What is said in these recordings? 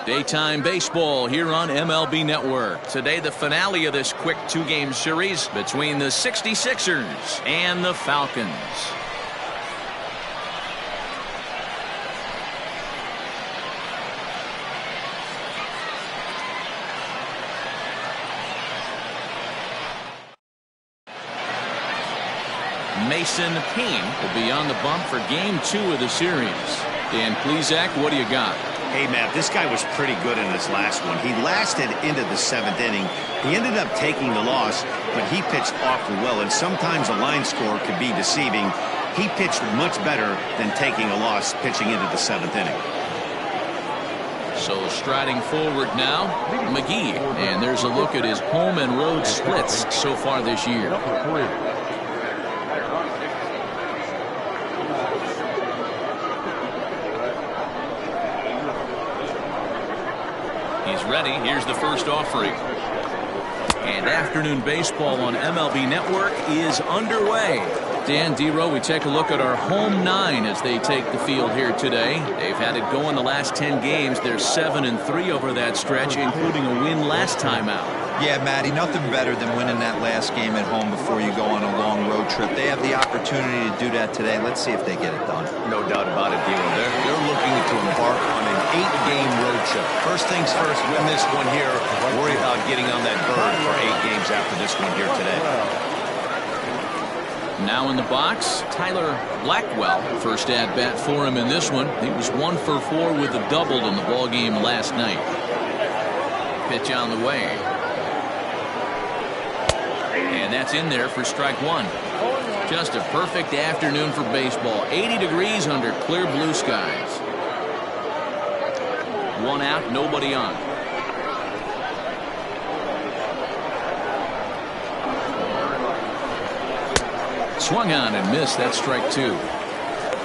Daytime baseball here on MLB Network. Today, the finale of this quick two-game series between the 66ers and the Falcons. Mason Payne will be on the bump for game 2 of the series. Dan Plesac, what do you got? Hey, Matt, this guy was pretty good in his last one. He lasted into the 7th inning. He ended up taking the loss, but he pitched awfully well, and sometimes a line score could be deceiving. He pitched much better than taking a loss pitching into the 7th inning. So striding forward now, McGee, and there's a look at his home and road splits so far this year. He's ready. Here's the first offering. And afternoon baseball on MLB Network is underway. Dan Dero, we take a look at our home 9 as they take the field here today. They've had it going the last 10 games. They're 7-3 over that stretch, including a win last time out. Yeah, Matty, nothing better than winning that last game at home before you go on a long road trip. They have the opportunity to do that today. Let's see if they get it done. No doubt about it, Dero. They're looking to embark on an 8-game road trip. First things first, win this one here. Worry about getting on that bird for 8 games after this one here today. Now in the box, Tyler Blackwell. First at bat for him in this one. He was 1 for 4 with a double in the ball game last night. Pitch on the way. And that's in there for strike 1. Just a perfect afternoon for baseball. 80 degrees under clear blue skies. 1 out, nobody on. Swung on and missed. That's strike 2.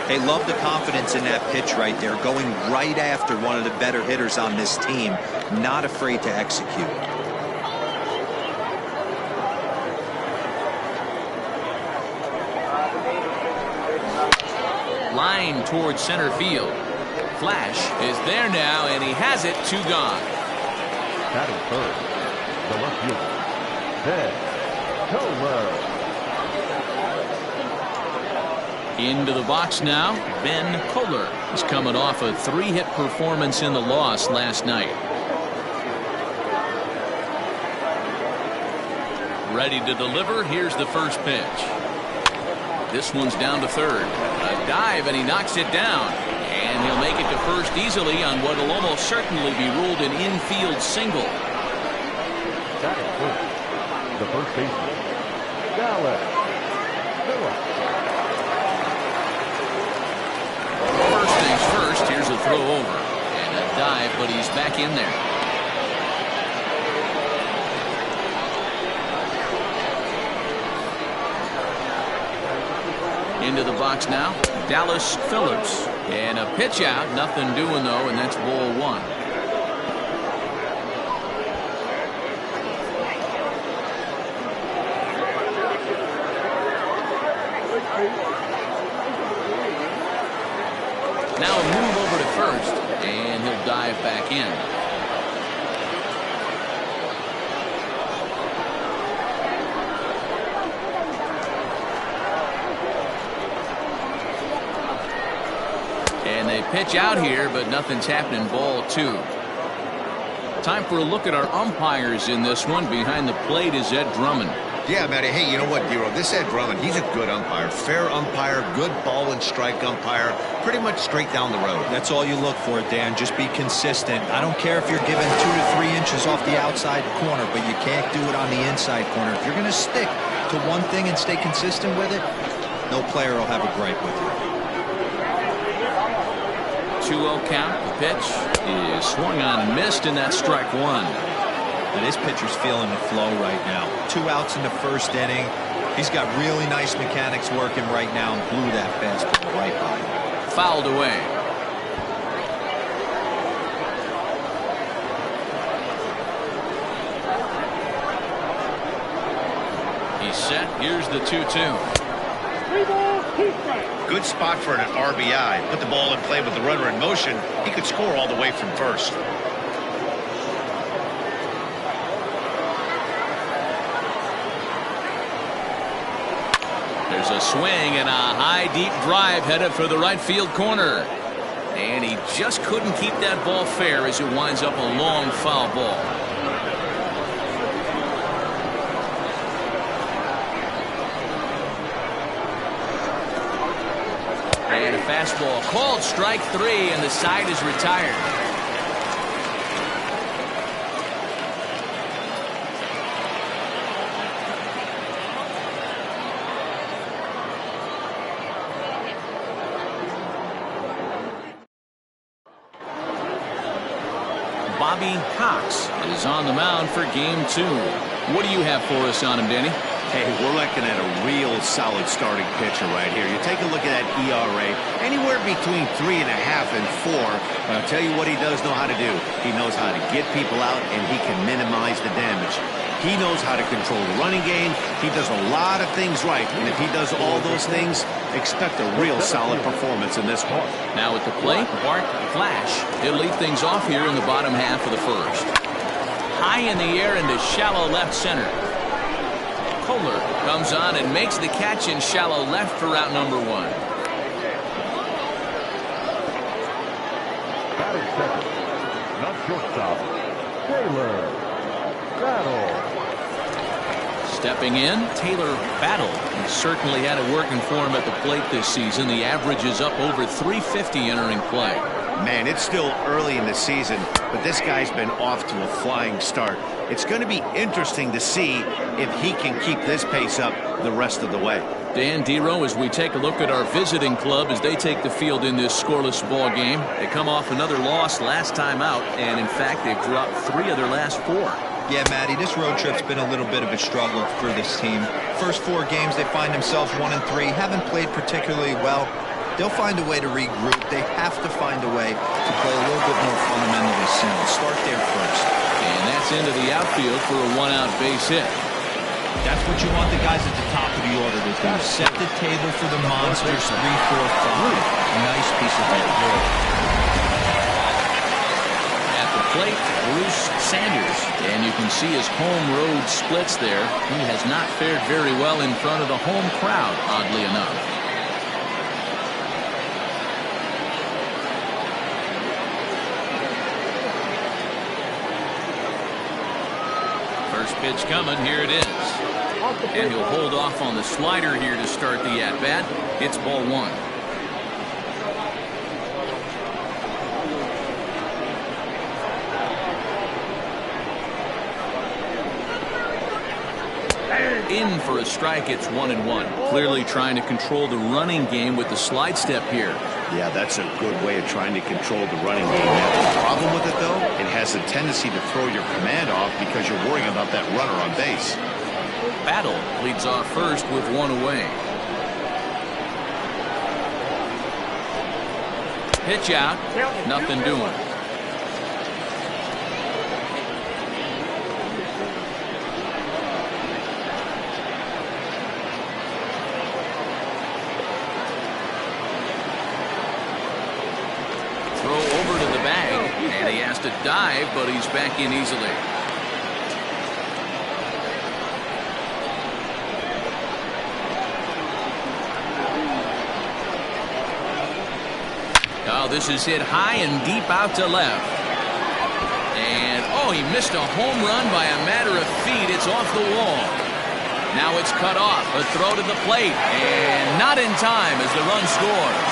They love the confidence in that pitch right there. Going right after one of the better hitters on this team. Not afraid to execute. Line towards center field. Flash is there now, and he has it. 2 gone. Batting third, the left fielder, Ben Kohler. Into the box now, Ben Kohler is coming off a 3-hit performance in the loss last night. Ready to deliver. Here's the first pitch. This one's down to third. A dive, and he knocks it down. And he'll make it to first easily on what will almost certainly be ruled an infield single. Batting first, the first baseman, Dallas Phillips. First things first, here's a throw over. And a dive, but he's back in there. Into the box now, Dallas Phillips. And a pitch out, nothing doing though, and that's ball 1. Now a move over to first, and he'll dive back in. And they pitch out here, but nothing's happening. Ball 2. Time for a look at our umpires in this one. Behind the plate is Ed Drummond. Yeah, Matty. Hey, you know what, Dero? This Ed Drummond, he's a good umpire. Fair umpire, good ball and strike umpire. Pretty much straight down the road. That's all you look for, Dan. Just be consistent. I don't care if you're given 2 to 3 inches off the outside corner, but you can't do it on the inside corner. If you're going to stick to one thing and stay consistent with it, no player will have a gripe with you. 2-0 count. The pitch is swung on and missed, and that's strike 1. And this pitcher's feeling the flow right now. 2 outs in the first inning. He's got really nice mechanics working right now and blew that fastball right by him. Fouled away. He's set. Here's the 2-2. Good spot for an RBI. Put the ball in play with the runner in motion. He could score all the way from first. A swing and a high deep drive headed for the right field corner. And he just couldn't keep that ball fair as it winds up a long foul ball. And a fastball called strike 3, and the side is retired. Bobby Cox is on the mound for game 2. What do you have for us on him, Danny? Hey, we're looking at a real solid starting pitcher right here. You take a look at that ERA, anywhere between 3.5 and 4. But I'll tell you what he does know how to do. He knows how to get people out, and he can minimize the damage. He knows how to control the running game. He does a lot of things right, and if he does all those things, expect a real solid performance in this one. Now at the plate, Bart Flash. He'll lead things off here in the bottom half of the first. High in the air into shallow left center. Kohler comes on and makes the catch in shallow left for out number 1. Batting second, not shortstop, Taylor Battle. Stepping in, Taylor Battle. He certainly had it working for him at the plate this season. The average is up over 350 entering play. Man, it's still early in the season, but this guy's been off to a flying start. It's going to be interesting to see if he can keep this pace up the rest of the way. Dan Dero, as we take a look at our visiting club as they take the field in this scoreless ball game. They come off another loss last time out, and in fact they've dropped 3 of their last 4. Yeah, Matty, this road trip's been a little bit of a struggle for this team. First 4 games they find themselves 1-3, haven't played particularly well. They'll find a way to regroup. They have to find a way to play a little bit more fundamentally sound. Start there first. And that's into the outfield for a 1-out base hit. That's what you want the guys at the top of the order to do. Set the table for the monsters 3, 4, 5. Nice piece of hit. At the plate, Bruce Sanders. And you can see his home road splits there. He has not fared very well in front of the home crowd, oddly enough. First pitch coming. Here it is. And he'll hold off on the slider here to start the at-bat. It's ball 1. In for a strike. It's 1-1. Clearly trying to control the running game with the slide step here. Yeah, that's a good way of trying to control the running game. Now, the problem with it, though, it has a tendency to throw your command off because you're worrying about that runner on base. Battle leads off first with 1 away. Pitch out. Nothing doing. Throw over to the bag, and he has to dive, but he's back in easily. Oh, this is hit high and deep out to left. And, oh, he missed a home run by a matter of feet. It's off the wall. Now it's cut off. A throw to the plate. And not in time as the run scores.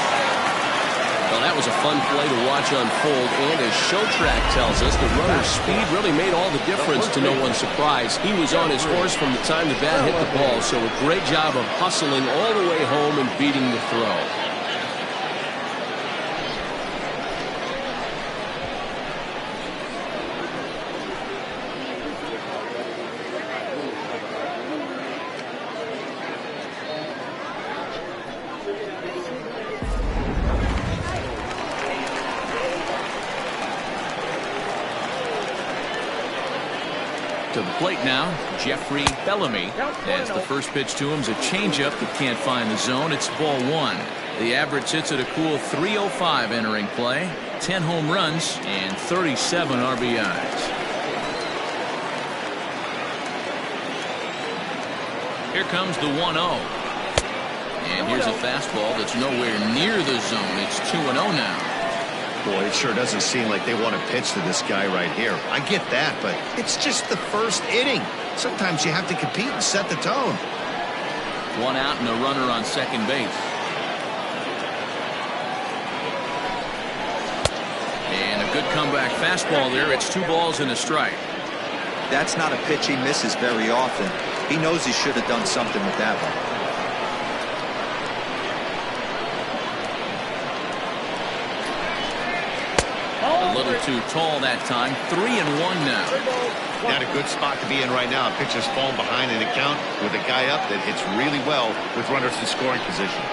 Well, that was a fun play to watch unfold, and as Showtrack tells us, the runner's speed really made all the difference to no one's surprise. He was on his horse from the time the bat hit the ball, so a great job of hustling all the way home and beating the throw. To the plate now, Jeffrey Bellamy. As the first pitch to him is a changeup that can't find the zone. It's ball 1. The average hits at a cool .305 entering play. 10 home runs and 37 RBIs. Here comes the 1-0. And here's a fastball that's nowhere near the zone. It's 2-0 now. Boy, it sure doesn't seem like they want to pitch to this guy right here. I get that, but it's just the first inning. Sometimes you have to compete and set the tone. 1 out and a runner on second base. And a good comeback fastball there. It's 2 balls and a strike. That's not a pitch he misses very often. He knows he should have done something with that one. A little too tall that time. 3-1 now. Not a good spot to be in right now. A pitcher's falling behind in the count with a guy up that hits really well with runners in scoring position.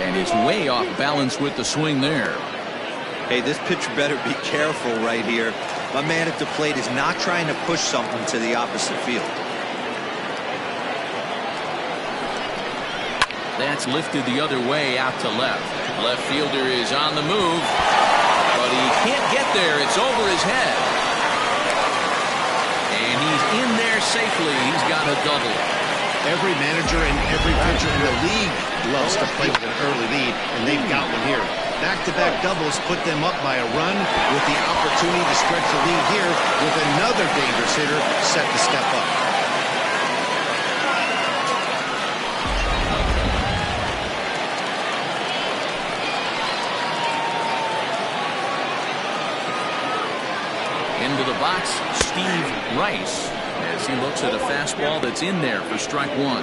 And he's way off balance with the swing there. Hey, this pitcher better be careful right here. My man at the plate is not trying to push something to the opposite field. That's lifted the other way out to left. Left fielder is on the move, but he can't get there. It's over his head. And he's in there safely. He's got a double. Every manager and every pitcher in the league loves to play with an early lead, and they've got one here. Back-to-back doubles put them up by a run with the opportunity to stretch the lead here with another dangerous hitter set to step up. Into the box, Steve Rice, as he looks at a fastball that's in there for strike 1.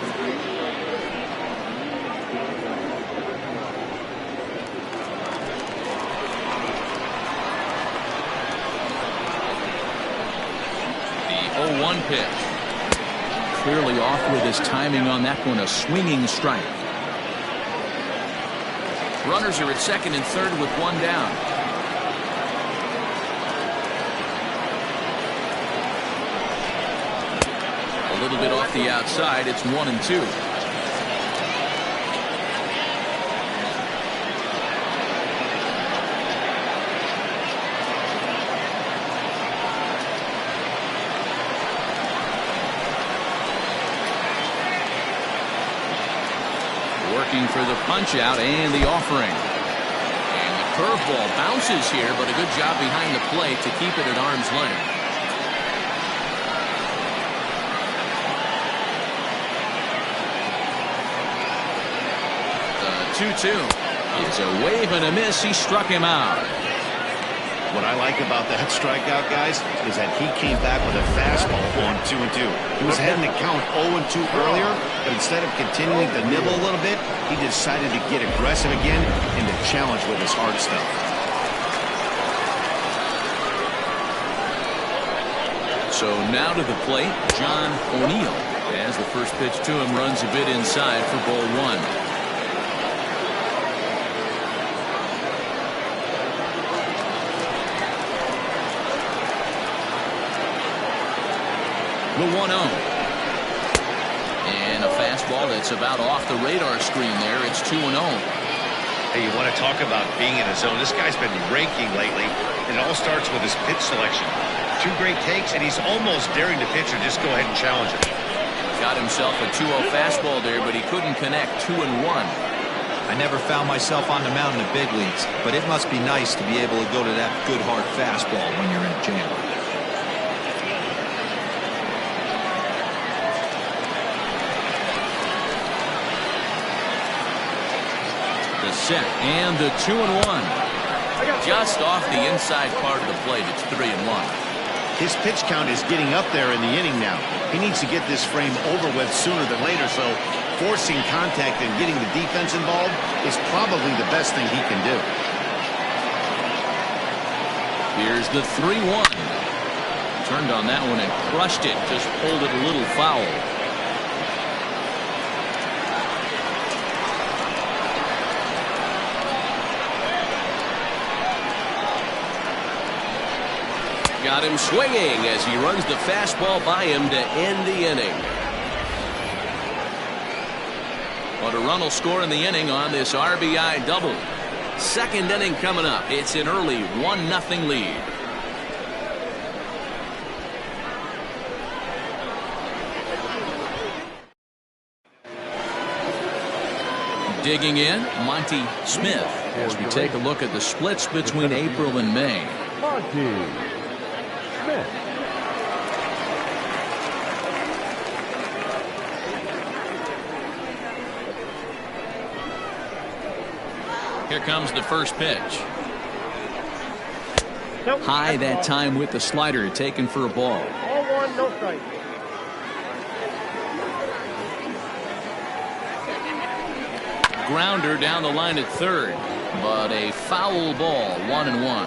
The 0-1 pitch. Clearly off with his timing on that one, a swinging strike. Runners are at second and third with 1 down. A little bit off the outside. It's 1-2. Working for the punch out and the offering. And the curveball bounces here, but a good job behind the plate to keep it at arm's length. 2-2. It's a wave and a miss. He struck him out. What I like about that strikeout, guys, is that he came back with a fastball on 2-2. He was heading to count 0-2 earlier, but instead of continuing to nibble a little bit, he decided to get aggressive again and to challenge with his hard stuff. So now to the plate, John O'Neill, as the first pitch to him runs a bit inside for ball 1. The 1-0. And a fastball that's about off the radar screen there. It's 2-0. Hey, you want to talk about being in a zone? This guy's been raking lately, and it all starts with his pitch selection. 2 great takes, and he's almost daring the pitcher just go ahead and challenge it. Got himself a 2-0 fastball there, but he couldn't connect. 2-1. I never found myself on the mound in the big leagues, but it must be nice to be able to go to that good hard fastball when you're in a jam. The set and the 2-1. Just off the inside part of the plate. It's 3-1. His pitch count is getting up there in the inning now. He needs to get this frame over with sooner than later, so forcing contact and getting the defense involved is probably the best thing he can do. Here's the 3-1. Turned on that one and crushed it. Just pulled it a little foul. Got him swinging as he runs the fastball by him to end the inning. But a run will score in the inning on this RBI double. Second inning coming up. It's an early 1-0 lead. Digging in, Monty Smith, as we take a look at the splits between April and May. Monty Smith. Here comes the first pitch. High that time with the slider, taken for a ball. All one, no strike. Grounder down the line at third, but a foul ball, 1-1.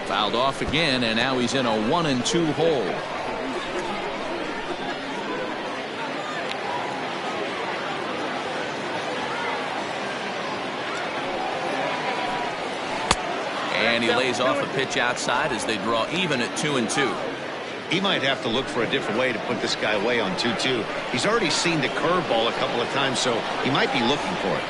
Fouled off again, and now he's in a 1-2 hole. And he lays off a pitch outside as they draw even at 2-2. He might have to look for a different way to put this guy away on 2-2. He's already seen the curveball a couple of times, so he might be looking for it.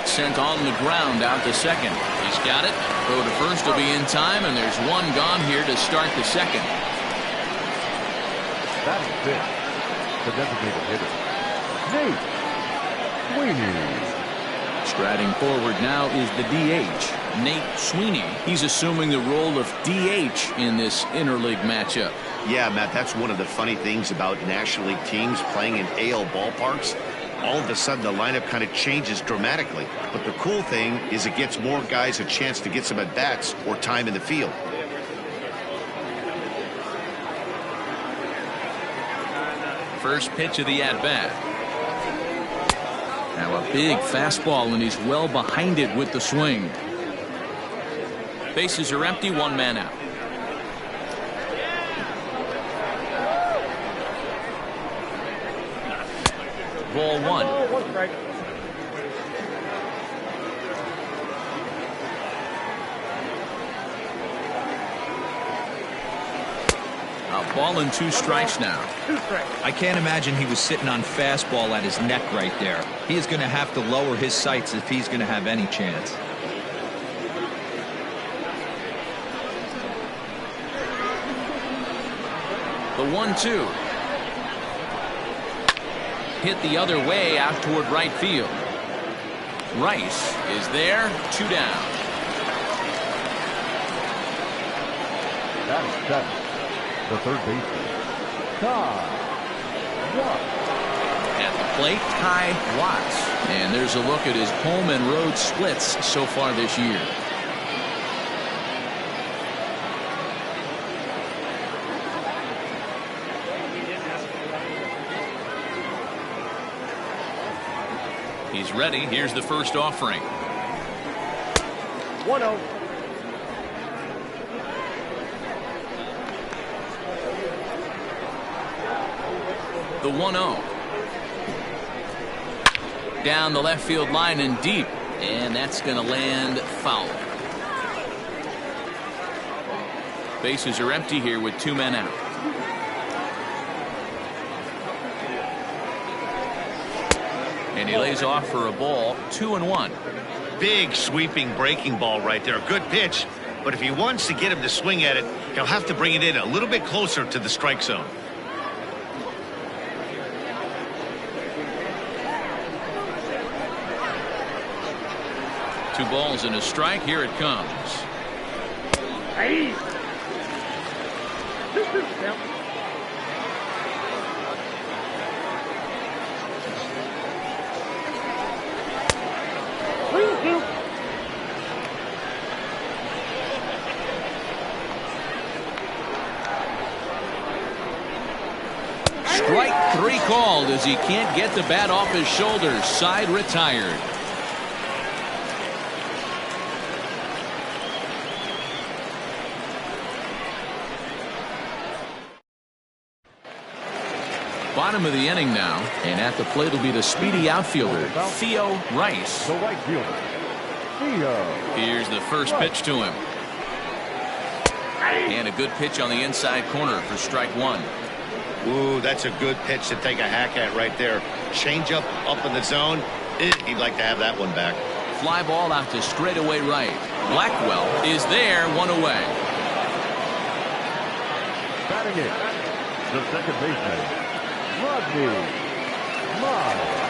Sent on the ground out to second. He's got it. Throw to first will be in time, and there's one gone here to start the second. Batting fifth, the designated hitter, Nate Sweeney. Striding forward now is the DH, Nate Sweeney. He's assuming the role of DH in this interleague matchup. Yeah, Matt, that's one of the funny things about National League teams playing in AL ballparks. All of a sudden, the lineup kind of changes dramatically. But the cool thing is it gets more guys a chance to get some at-bats or time in the field. First pitch of the at-bat. Now a big fastball, and he's well behind it with the swing. Bases are empty, one man out. Ball one. One strike. A ball and 2 strikes now. 2 strikes. I can't imagine he was sitting on fastball at his neck right there. He is going to have to lower his sights if he's going to have any chance. The 1-2. Hit the other way out toward right field. Rice is there, 2 down. Batting seventh, the third baseman, Ty Watts. At the plate, Ty Watts. And there's a look at his home and road splits so far this year. He's ready. Here's the first offering. 1-0. The 1-0. Down the left field line and deep. And that's going to land foul. Bases are empty here with 2 men out. And he lays off for a ball, 2-1. Big sweeping breaking ball right there. Good pitch. But if he wants to get him to swing at it, he'll have to bring it in a little bit closer to the strike zone. Two balls and a strike. Here it comes. Hey. Yep. Strike 3 called as he can't get the bat off his shoulders. Side retired. Bottom of the inning now, and at the plate will be the speedy outfielder, Theo Rice. The right fielder, Theo. Here's the first pitch to him. And a good pitch on the inside corner for strike 1. Ooh, that's a good pitch to take a hack at right there. Change up in the zone. He'd like to have that one back. Fly ball out to straightaway right. Blackwell is there, one away. Batting it, the second baseman, Rodney Miles.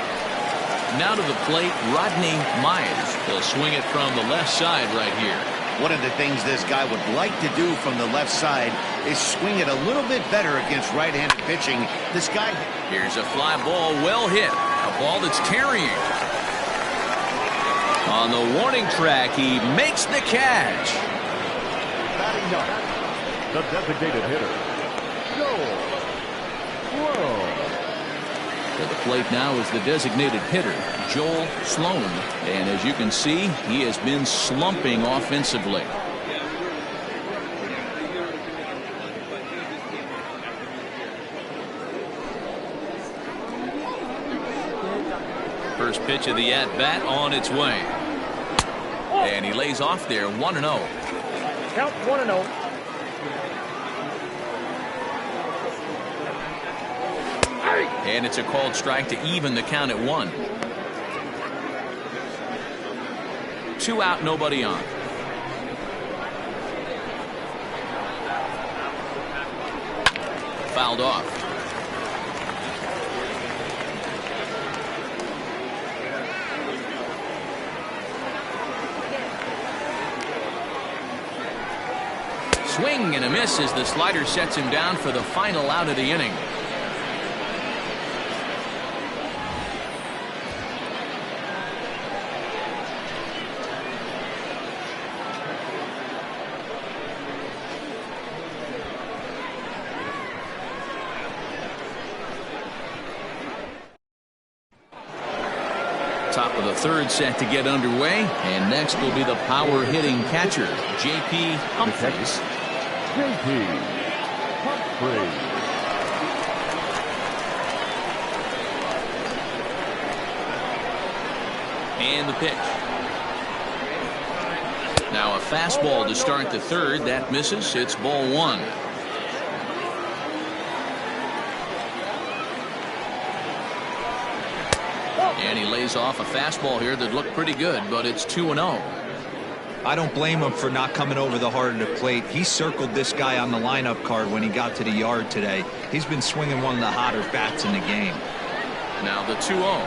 Now to the plate, Rodney Miles. He'll swing it from the left side right here. One of the things this guy would like to do from the left side is swing it a little bit better against right-handed pitching. This guy... Here's a fly ball, well hit. A ball that's carrying. On the warning track, he makes the catch. Batting ninth, the designated hitter, Joel Sloan. To the plate now is the designated hitter, Joel Sloan. And as you can see, he has been slumping offensively. First pitch of the at-bat on its way. And he lays off there, 1-0. Count 1-0. And it's a called strike to even the count at 1. 2 out, nobody on. Fouled off. Swing and a miss as the slider sets him down for the final out of the inning. Top of the third set to get underway, and next will be the power hitting catcher, J.P. Humphries. J.P. Humphries. And the pitch. Now a fastball to start the third. That misses. It's ball 1. And he lays off a fastball here that looked pretty good, but it's 2-0. I don't blame him for not coming over the heart of the plate. He circled this guy on the lineup card when he got to the yard today. He's been swinging one of the hotter bats in the game. Now the 2-0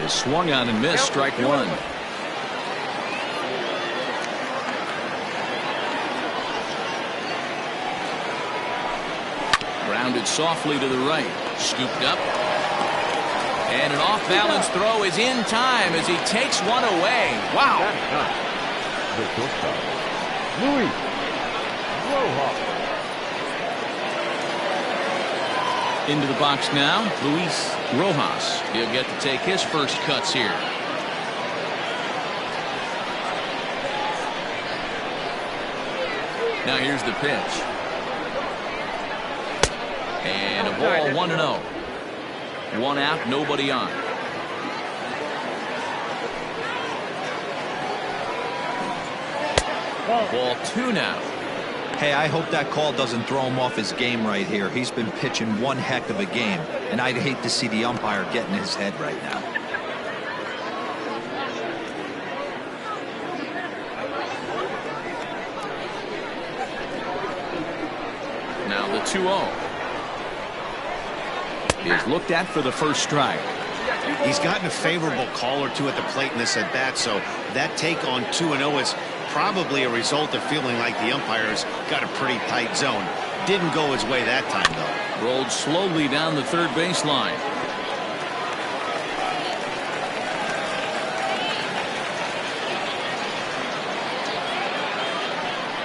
is swung on and missed, strike 1. Grounded softly to the right, scooped up. And an off-balance throw is in time as he takes one away. Wow. The shortstop, Luis Rojas. Into the box now, Luis Rojas. He'll get to take his first cuts here. Now here's the pitch. And a ball 1-0. 1 out, nobody on. Ball 2 now. Hey, I hope that call doesn't throw him off his game right here. He's been pitching one heck of a game, and I'd hate to see the umpire get in his head right now. Now the 2-0 is looked at for the first strike. He's gotten a favorable call or two at the plate in this at bat, so that take on 2-0 is probably a result of feeling like the umpire's got a pretty tight zone. Didn't go his way that time, though. Rolled slowly down the third baseline.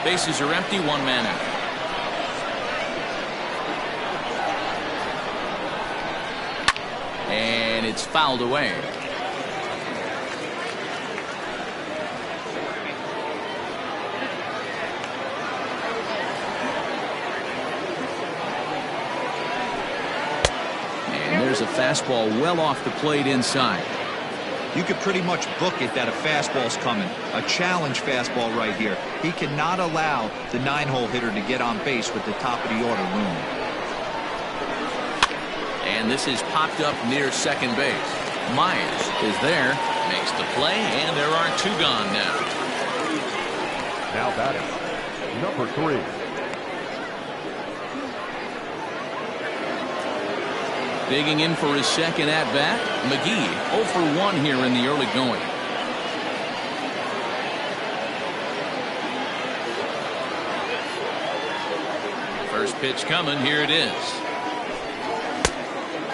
Bases are empty, 1 man out. And it's fouled away. And there's a fastball well off the plate inside. You could pretty much book it that a fastball's coming. A challenge fastball right here. He cannot allow the 9-hole hitter to get on base with the top of the order room. And this is popped up near second base. Myers is there. Makes the play, and there are 2 gone now. Now batting, number 3. Digging in for his second at-bat, McGee 0 for 1 here in the early going. First pitch coming, here it is.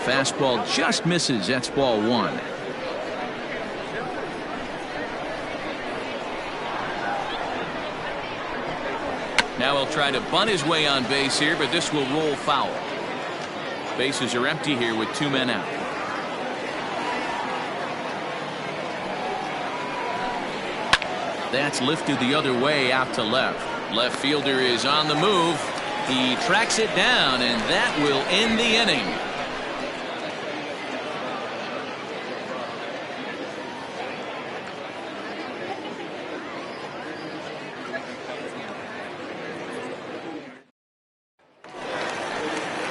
Fastball just misses, that's ball 1. Now he'll try to bunt his way on base here, but this will roll foul. Bases are empty here with 2 men out. That's lifted the other way out to left. Left fielder is on the move. He tracks it down, and that will end the inning.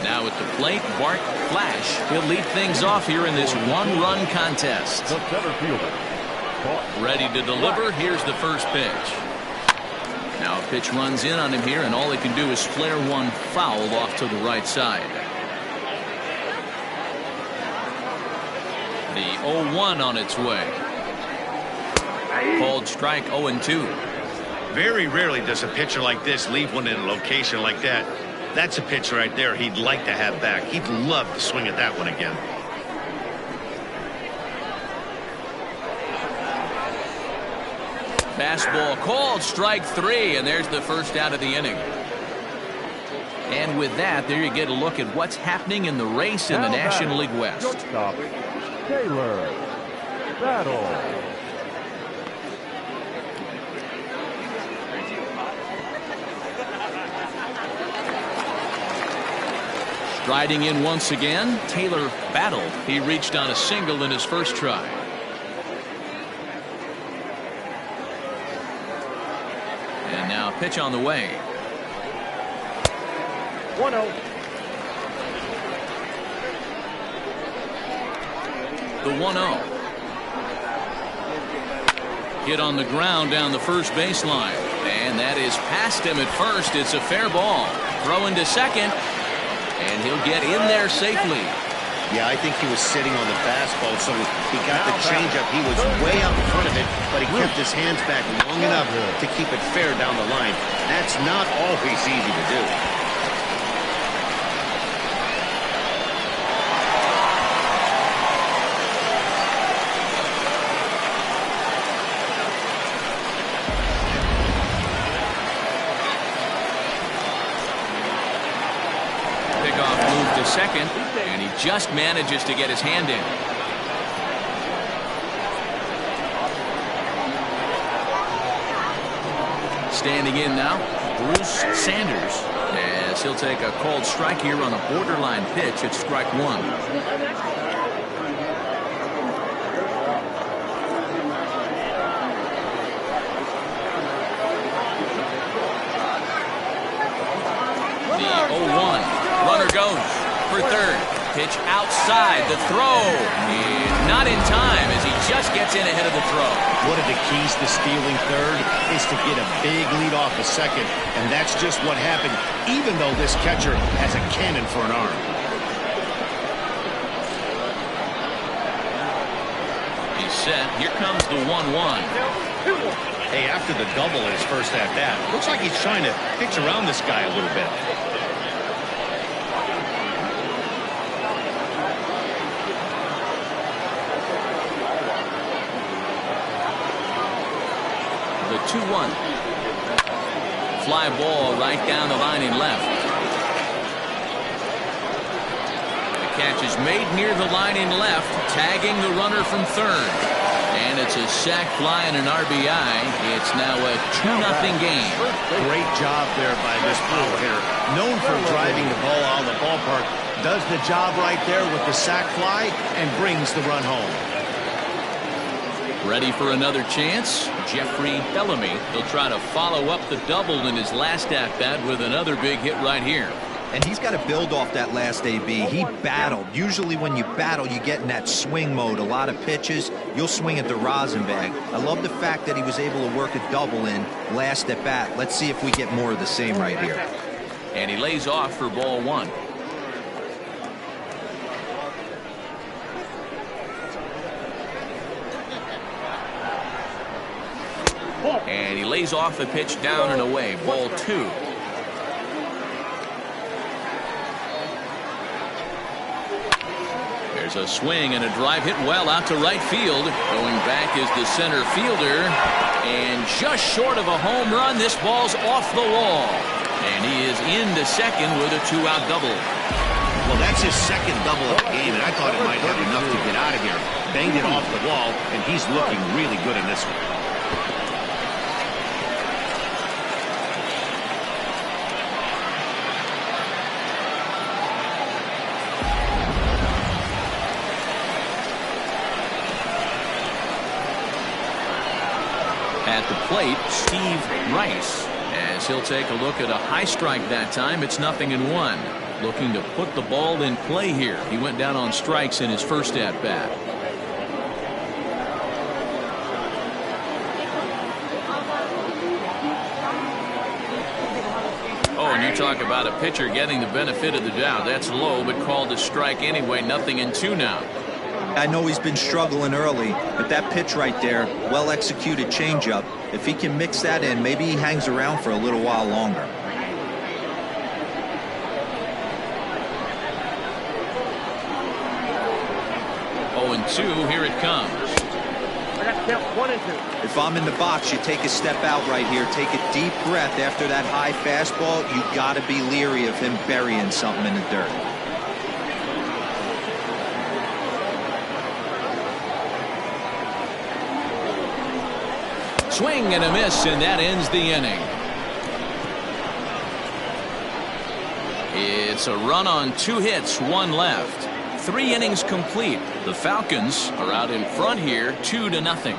Now at the plate, Bart Flash. He'll lead things off here in this 1-run contest. The center fielder. Ready to deliver. Here's the first pitch. Now a pitch runs in on him here, and all he can do is flare one foul off to the right side. The 0-1 on its way. Called strike 0-2. Very rarely does a pitcher like this leave one in a location like that. That's a pitch right there he'd like to have back. He'd love to swing at that one again. Fastball called strike 3, and there's the first out of the inning. And with that, there you get a look at what's happening in the race in the National League West. Shortstop, Taylor Battle. Striding in once again, Taylor Battle. He reached on a single in his first try. And now pitch on the way. 1-0. The 1-0. Hit on the ground down the first baseline. And that is past him at first. It's a fair ball. Throw into second. And he'll get in there safely. Yeah, I think he was sitting on the fastball, so he got the changeup. He was way out in front of it, but he kept his hands back long enough to keep it fair down the line. That's not always easy to do. Second, and he just manages to get his hand in. Standing in now, Bruce Sanders, as he'll take a called strike here on a borderline pitch at strike 1. The 0-1. Runner goes for third. Pitch outside. The throw is not in time as he just gets in ahead of the throw. One of the keys to stealing third is to get a big lead off the second, and that's just what happened, even though this catcher has a cannon for an arm. He's set. Here comes the 1-1. Hey, after the double in his first at-bat, looks like he's trying to pitch around this guy a little bit. The 2-1. Fly ball right down the line in left. The catch is made near the line in left, tagging the runner from third. And it's a sac fly and an RBI. It's now a 2-0 game. Great job there by this power hitter. Known for driving the ball out of the ballpark. Does the job right there with the sac fly and brings the run home. Ready for another chance? Jeffrey Bellamy. He'll try to follow up the double in his last at-bat with another big hit right here. And he's got to build off that last AB. He battled. Usually when you battle, you get in that swing mode. A lot of pitches. you'll swing at the rosin bag. I love the fact that he was able to work a double in last at bat. Let's see if we get more of the same right here. And he lays off for ball one. And he lays off a pitch down and away. Ball two. There's a swing and a drive hit well out to right field. Going back is the center fielder. And just short of a home run, this ball's off the wall. And he is into second with a two-out double. Well, that's his second double of the game, and I thought it might have enough to get out of here. Banged it off the wall, and he's looking really good in this one. At the plate, Steve Rice, as he'll take a look at a high strike that time. It's 0-1. Looking to put the ball in play here. He went down on strikes in his first at bat. Oh, and you talk about a pitcher getting the benefit of the doubt. That's low, but called a strike anyway. 0-2 now. I know he's been struggling early, but that pitch right there, well-executed changeup, if he can mix that in, maybe he hangs around for a little while longer. Oh, and 2, here it comes. I got to count 1 and 2. If I'm in the box, you take a step out right here, take a deep breath after that high fastball. You got to be leery of him burying something in the dirt. Swing and a miss, and that ends the inning. It's a run on 2 hits, 1 left. 3 innings complete. The Falcons are out in front here, 2-0.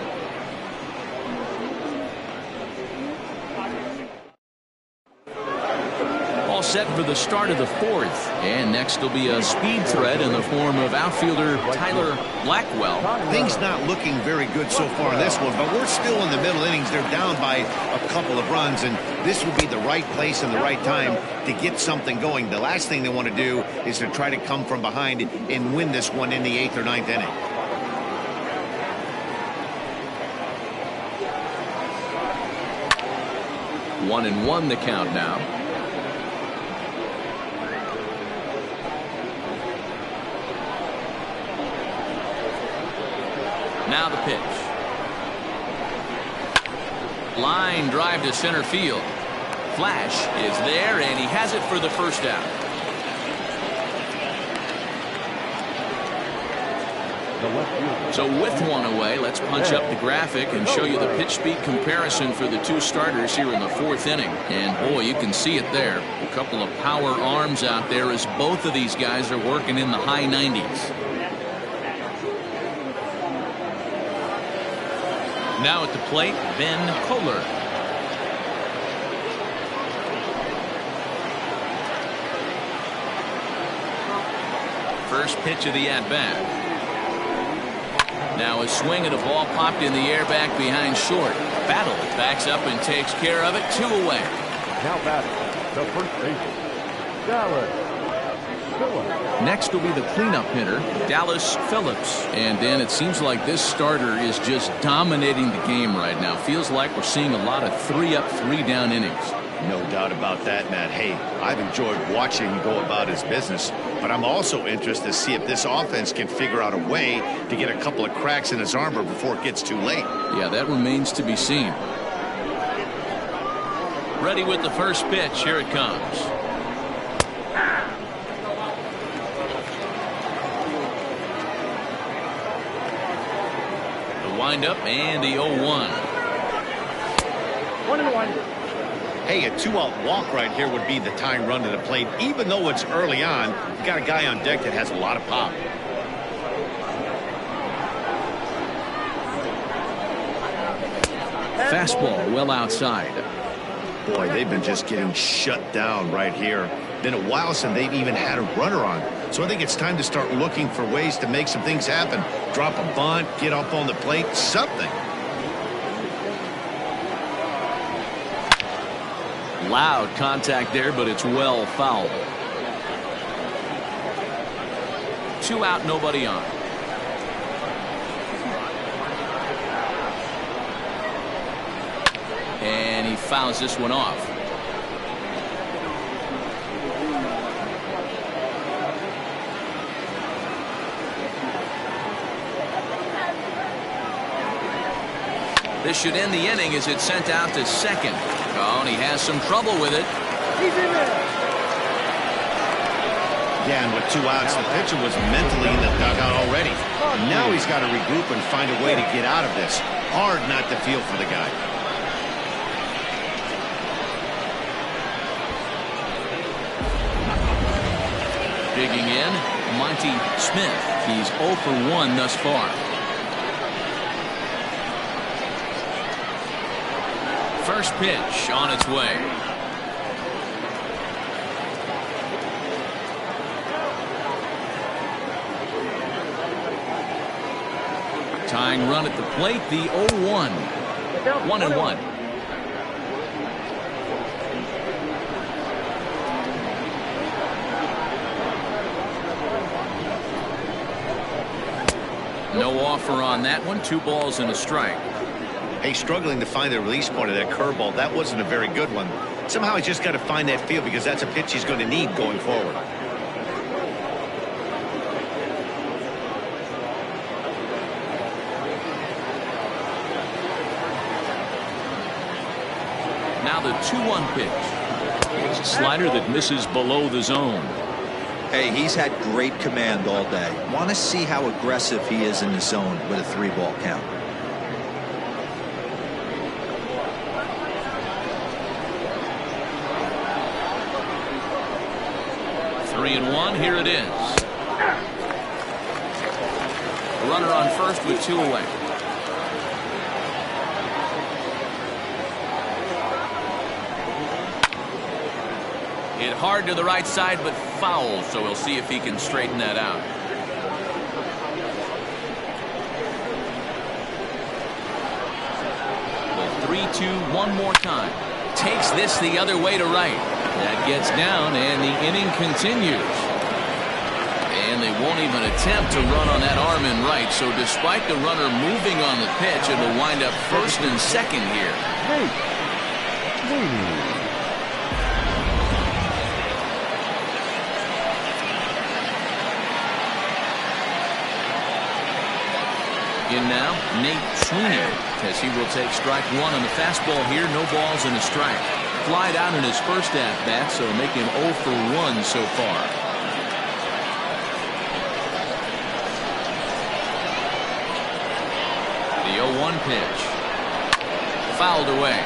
All set for the start of the 4th. And next will be a speed threat in the form of outfielder Tyler Blackwell. Things not looking very good so far in this one, but we're still in the middle innings. They're down by a couple of runs, and this will be the right place and the right time to get something going. The last thing they want to do is to try to come from behind and win this one in the 8th or 9th inning. One and one the count now. Now the pitch. Line drive to center field. Flash is there, and he has it for the first out. So with one away, let's punch up the graphic and show you the pitch speed comparison for the 2 starters here in the 4th inning. And boy, you can see it there. A couple of power arms out there as both of these guys are working in the high 90s. Now at the plate, Ben Kohler. First pitch of the at-bat. Now a swing and a ball popped in the air back behind short. Battle backs up and takes care of it. 2 away. Now batting, the first baseman, Dallas Phillips. Next will be the cleanup hitter, Dallas Phillips. And Dan, it seems like this starter is just dominating the game right now. Feels like we're seeing a lot of 3-up, 3-down innings. No doubt about that, Matt. Hey, I've enjoyed watching him go about his business, but I'm also interested to see if this offense can figure out a way to get a couple of cracks in his armor before it gets too late. Yeah, that remains to be seen. Ready with the first pitch. Here it comes. The windup and the 0-1. 1-1. Hey, a 2-out walk right here would be the tying run to the plate. Even though it's early on, you got a guy on deck that has a lot of pop. Fastball well outside. Boy, they've been just getting shut down right here. Been a while since they've even had a runner on. So I think it's time to start looking for ways to make some things happen. Drop a bunt, get up on the plate, something. Loud contact there, but it's well fouled. 2 out, nobody on. And he fouls this one off. This should end the inning as it's sent out to second. Oh, and he has some trouble with it. He's in there. Yeah, and with 2 outs, the pitcher was mentally in the dugout already. Now he's got to regroup and find a way to get out of this. Hard not to feel for the guy. Digging in, Monty Smith. He's 0 for 1 thus far. First pitch on its way. Tying run at the plate, the 0-1. 1-1. No offer on that one. 2 balls and a strike. Hey, struggling to find the release point of that curveball. That wasn't a very good one. Somehow he's just got to find that feel because that's a pitch he's going to need going forward. Now the 2-1 pitch. It's a slider that misses below the zone. Hey, he's had great command all day. Want to see how aggressive he is in the zone with a 3-ball count. 3-1. Here it is. Runner on first with 2 away. Hit hard to the right side, but foul, so we'll see if he can straighten that out. The 3-2 one more time. Takes this the other way to right. That gets down, and the inning continues. And they won't even attempt to run on that arm in right, so despite the runner moving on the pitch, it will wind up first and second here. In now, Nate Sweeney, as he will take strike 1 on the fastball here. No balls and a strike. Flied out in his first at-bat, so make him 0 for 1 so far. The 0-1 pitch. Fouled away.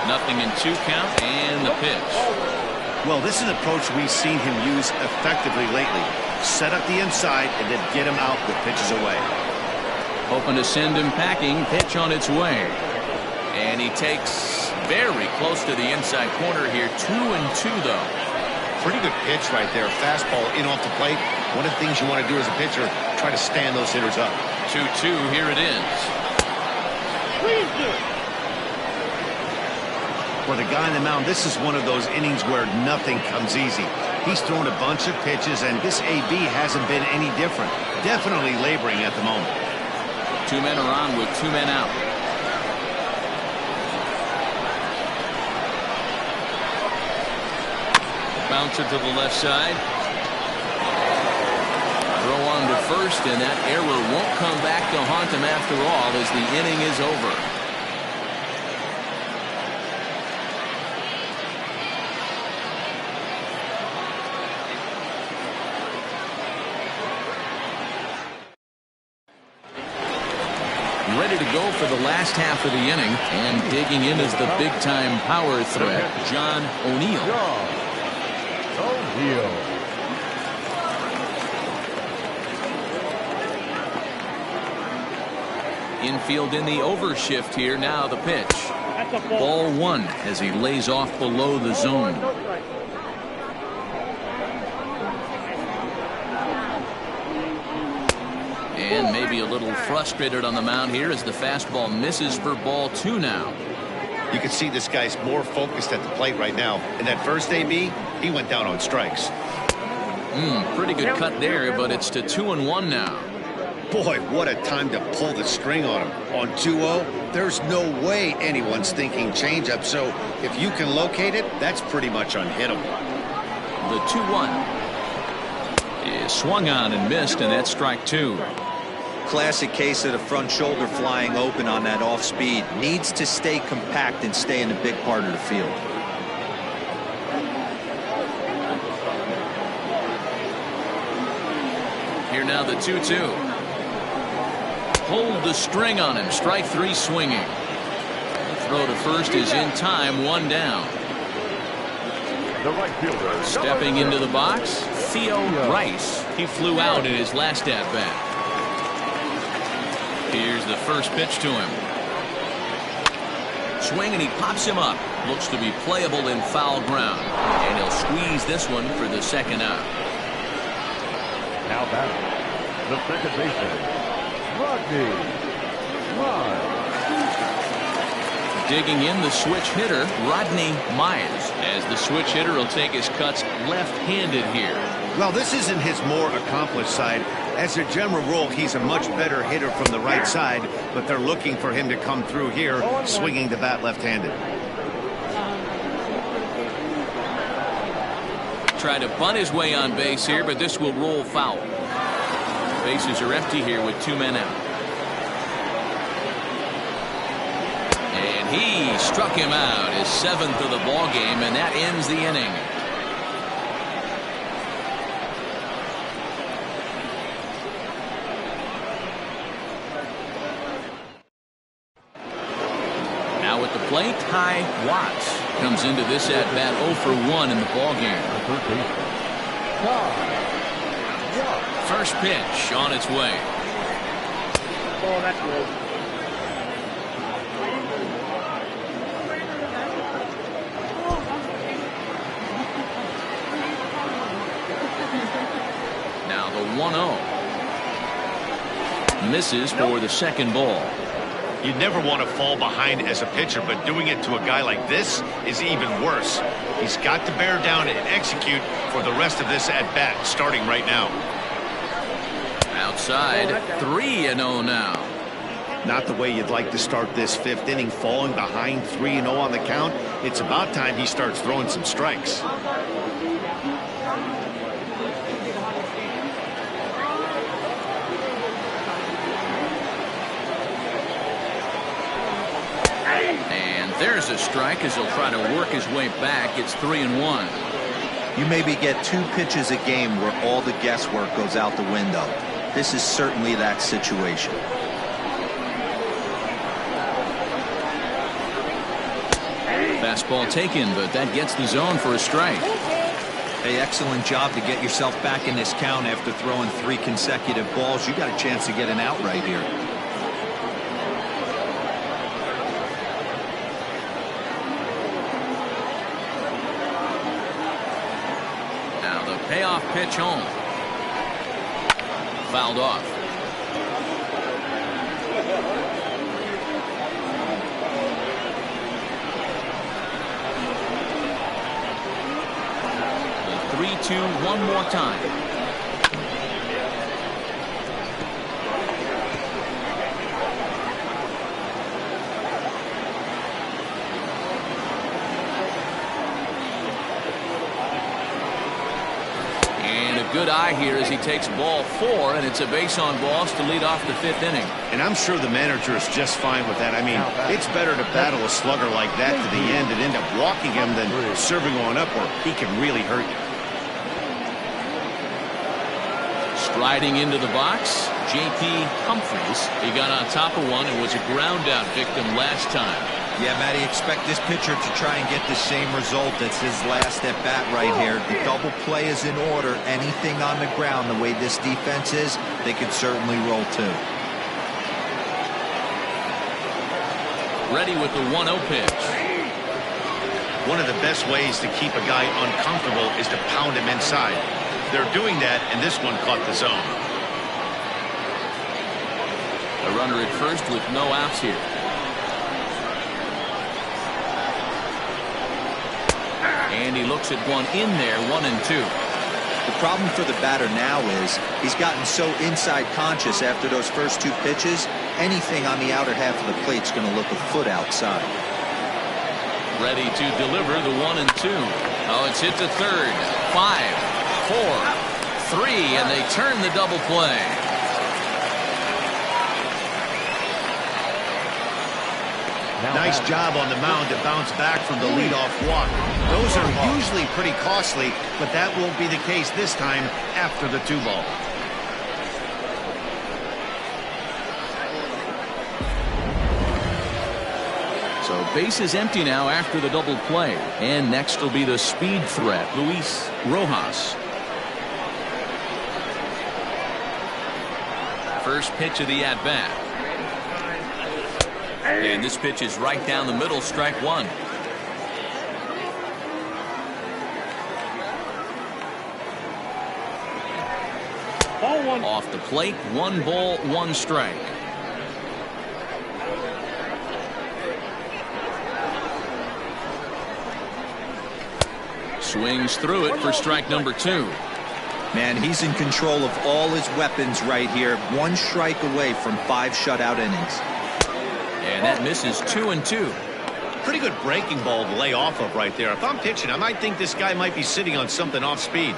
Nothing in 2 count, and the pitch. Well, this is an approach we've seen him use effectively lately. Set up the inside and then get him out with pitches away. Hoping to send him packing. Pitch on its way. And he takes very close to the inside corner here. 2-2 though. Pretty good pitch right there. Fastball in off the plate. One of the things you want to do as a pitcher, try to stand those hitters up. 2-2, here it is. Please do. For the guy on the mound, this is one of those innings where nothing comes easy. He's thrown a bunch of pitches, and this AB hasn't been any different. Definitely laboring at the moment. 2 men are on with 2 men out. Bounce it to the left side. Throw on to first, and that error won't come back to haunt him after all as the inning is over. Ready to go for the last half of the inning, and digging in is the big-time power threat, John O'Neill. Infield in the overshift here. Now the pitch. That's a Ball one as he lays off below the zone. And maybe a little frustrated on the mound here as the fastball misses for ball two now. You can see this guy's more focused at the plate right now. In that first AB, he went down on strikes. Pretty good cut there, but it's to 2-1 now. Boy, what a time to pull the string on him. On 2-0, there's no way anyone's thinking changeup. So if you can locate it, that's pretty much unhittable. The 2-1 is swung on and missed, and that's strike two. Classic case of the front shoulder flying open on that off speed. Needs to stay compact and stay in the big part of the field. Here now the 2-2. Hold the string on him. Strike three swinging. The throw to first is in time. One down. The right fielder. Stepping into the box, Theo Rice. He flew out in his last at-bat. Here's the first pitch to him. Swing and he pops him up. Looks to be playable in foul ground. And he'll squeeze this one for the second out. Now batting, the second baseman, Rodney Miles. Digging in the switch hitter, Rodney Myers, as the switch hitter will take his cuts left-handed here. Well, this isn't his more accomplished side. As a general rule, he's a much better hitter from the right side, but they're looking for him to come through here, swinging the bat left-handed. Try to bunt his way on base here, but this will roll foul. Bases are empty here with two men out. And he struck him out, his seventh of the ball game, and that ends the inning. Now at the plate, Ty Watts comes into this at bat 0 for 1 in the ball game. First pitch on its way. Oh, that's good. Now the 1-0. Misses for the second ball. You never want to fall behind as a pitcher, but doing it to a guy like this is even worse. He's got to bear down and execute for the rest of this at-bat, starting right now. Outside, 3-0 now. Not the way you'd like to start this fifth inning, falling behind 3-0 on the count. It's about time he starts throwing some strikes. And there's a strike as he'll try to work his way back. It's 3-1. You maybe get 2 pitches a game where all the guesswork goes out the window. This is certainly that situation. Fastball taken, but that gets the zone for a strike. Hey, excellent job to get yourself back in this count after throwing 3 consecutive balls. You got a chance to get an out right here. Now the payoff pitch home. Fouled off. The 3-2 one more time. Good eye here as he takes ball 4, and it's a base on balls to lead off the 5th inning. And I'm sure the manager is just fine with that. I mean, it's better to battle a slugger like that to the end and end up walking him than serving on up where he can really hurt you. Striding into the box, J.P. Humphries. He got on top of one and was a ground out victim last time. Yeah, Matty, expect this pitcher to try and get the same result. That's his last at bat right here. The double play is in order. Anything on the ground, the way this defense is, they could certainly roll too. Ready with the 1-0 pitch. One of the best ways to keep a guy uncomfortable is to pound him inside. They're doing that, and this one caught the zone. A runner at first with no outs here. And he looks at one in there, 1-2. The problem for the batter now is he's gotten so inside conscious after those first 2 pitches. Anything on the outer half of the plate is going to look a foot outside. Ready to deliver the 1-2. Oh, it's hit to third. 5, 4, 3, and they turn the double play. Nice job on the mound to bounce back from the leadoff walk. Those are usually pretty costly, but that won't be the case this time after the 2-ball. So base is empty now after the double play. And next will be the speed threat, Luis Rojas. First pitch of the at-bat. And this pitch is right down the middle, strike 1. Ball 1. Off the plate, 1 ball, 1 strike. Swings through it for strike number 2. Man, he's in control of all his weapons right here. 1 strike away from 5 shutout innings. And that misses 2-2. Pretty good breaking ball to lay off of right there. If I'm pitching, I might think this guy might be sitting on something off speed.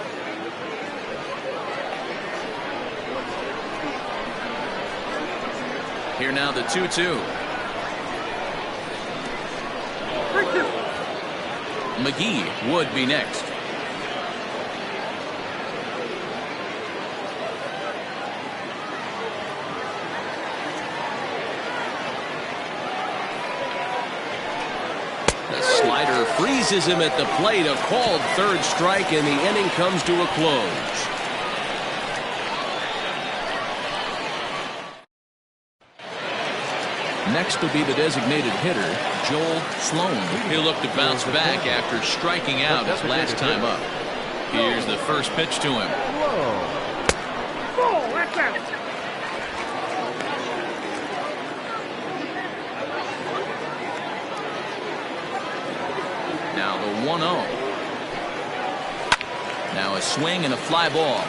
Here now the 2-2. McGee would be next. The slider freezes him at the plate. A called third strike, and the inning comes to a close. Next will be the designated hitter, Joel Sloan. He'll look to bounce back after striking out his last time up. Here's the first pitch to him. Ball, that's out. Now the 1-0. Now a swing and a fly ball.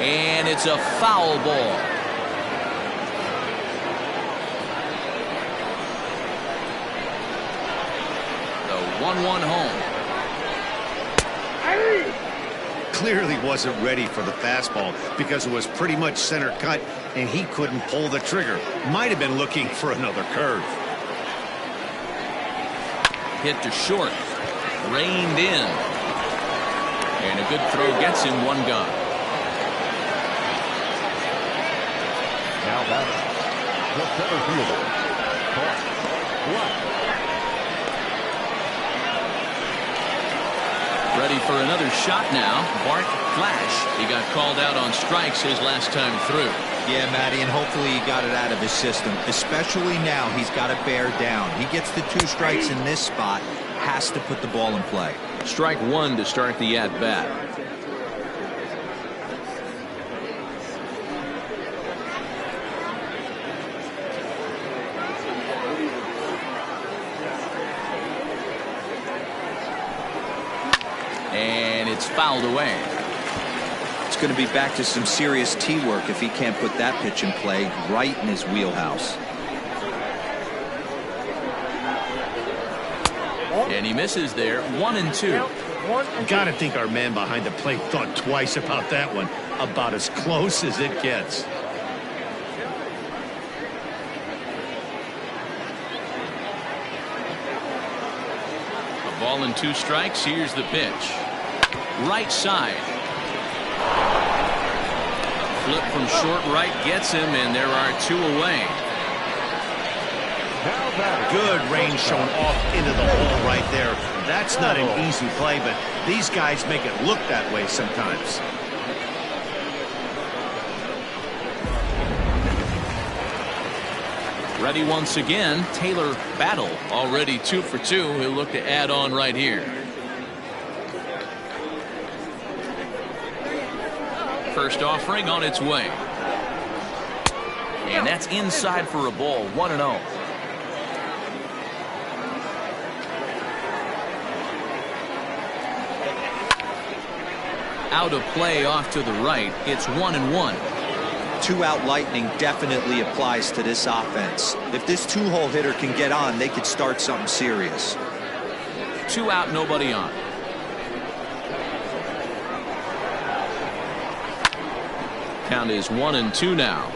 And it's a foul ball. The 1-1 home. Clearly wasn't ready for the fastball because it was pretty much center cut and he couldn't pull the trigger. Might have been looking for another curve. Hit to short. Reined in. And a good throw gets him 1 gone. Now batter, the center fielder, Black. Ready for another shot now. Bart Flash. He got called out on strikes his last time through. Yeah, Matty, and hopefully he got it out of his system. Especially now, he's got to bear down. He gets the 2 strikes in this spot, has to put the ball in play. Strike 1 to start the at-bat. And it's fouled away. It's going to be back to some serious tee work if he can't put that pitch in play right in his wheelhouse. And he misses there. 1-2. Gotta think our man behind the plate thought twice about that one. About as close as it gets. A ball and 2 strikes. Here's the pitch. Right side. A flip from short right gets him, and there are 2 away. Good range shown off into the hole right there. That's not an easy play, but these guys make it look that way sometimes. Ready once again. Taylor Battle already 2 for 2. He'll look to add on right here. First offering on its way. And that's inside for a ball. 1-0. Out of play off to the right. It's 1-1. 2-out lightning definitely applies to this offense. If this 2-hole hitter can get on, they could start something serious. 2 out, nobody on. Count is 1-2 now.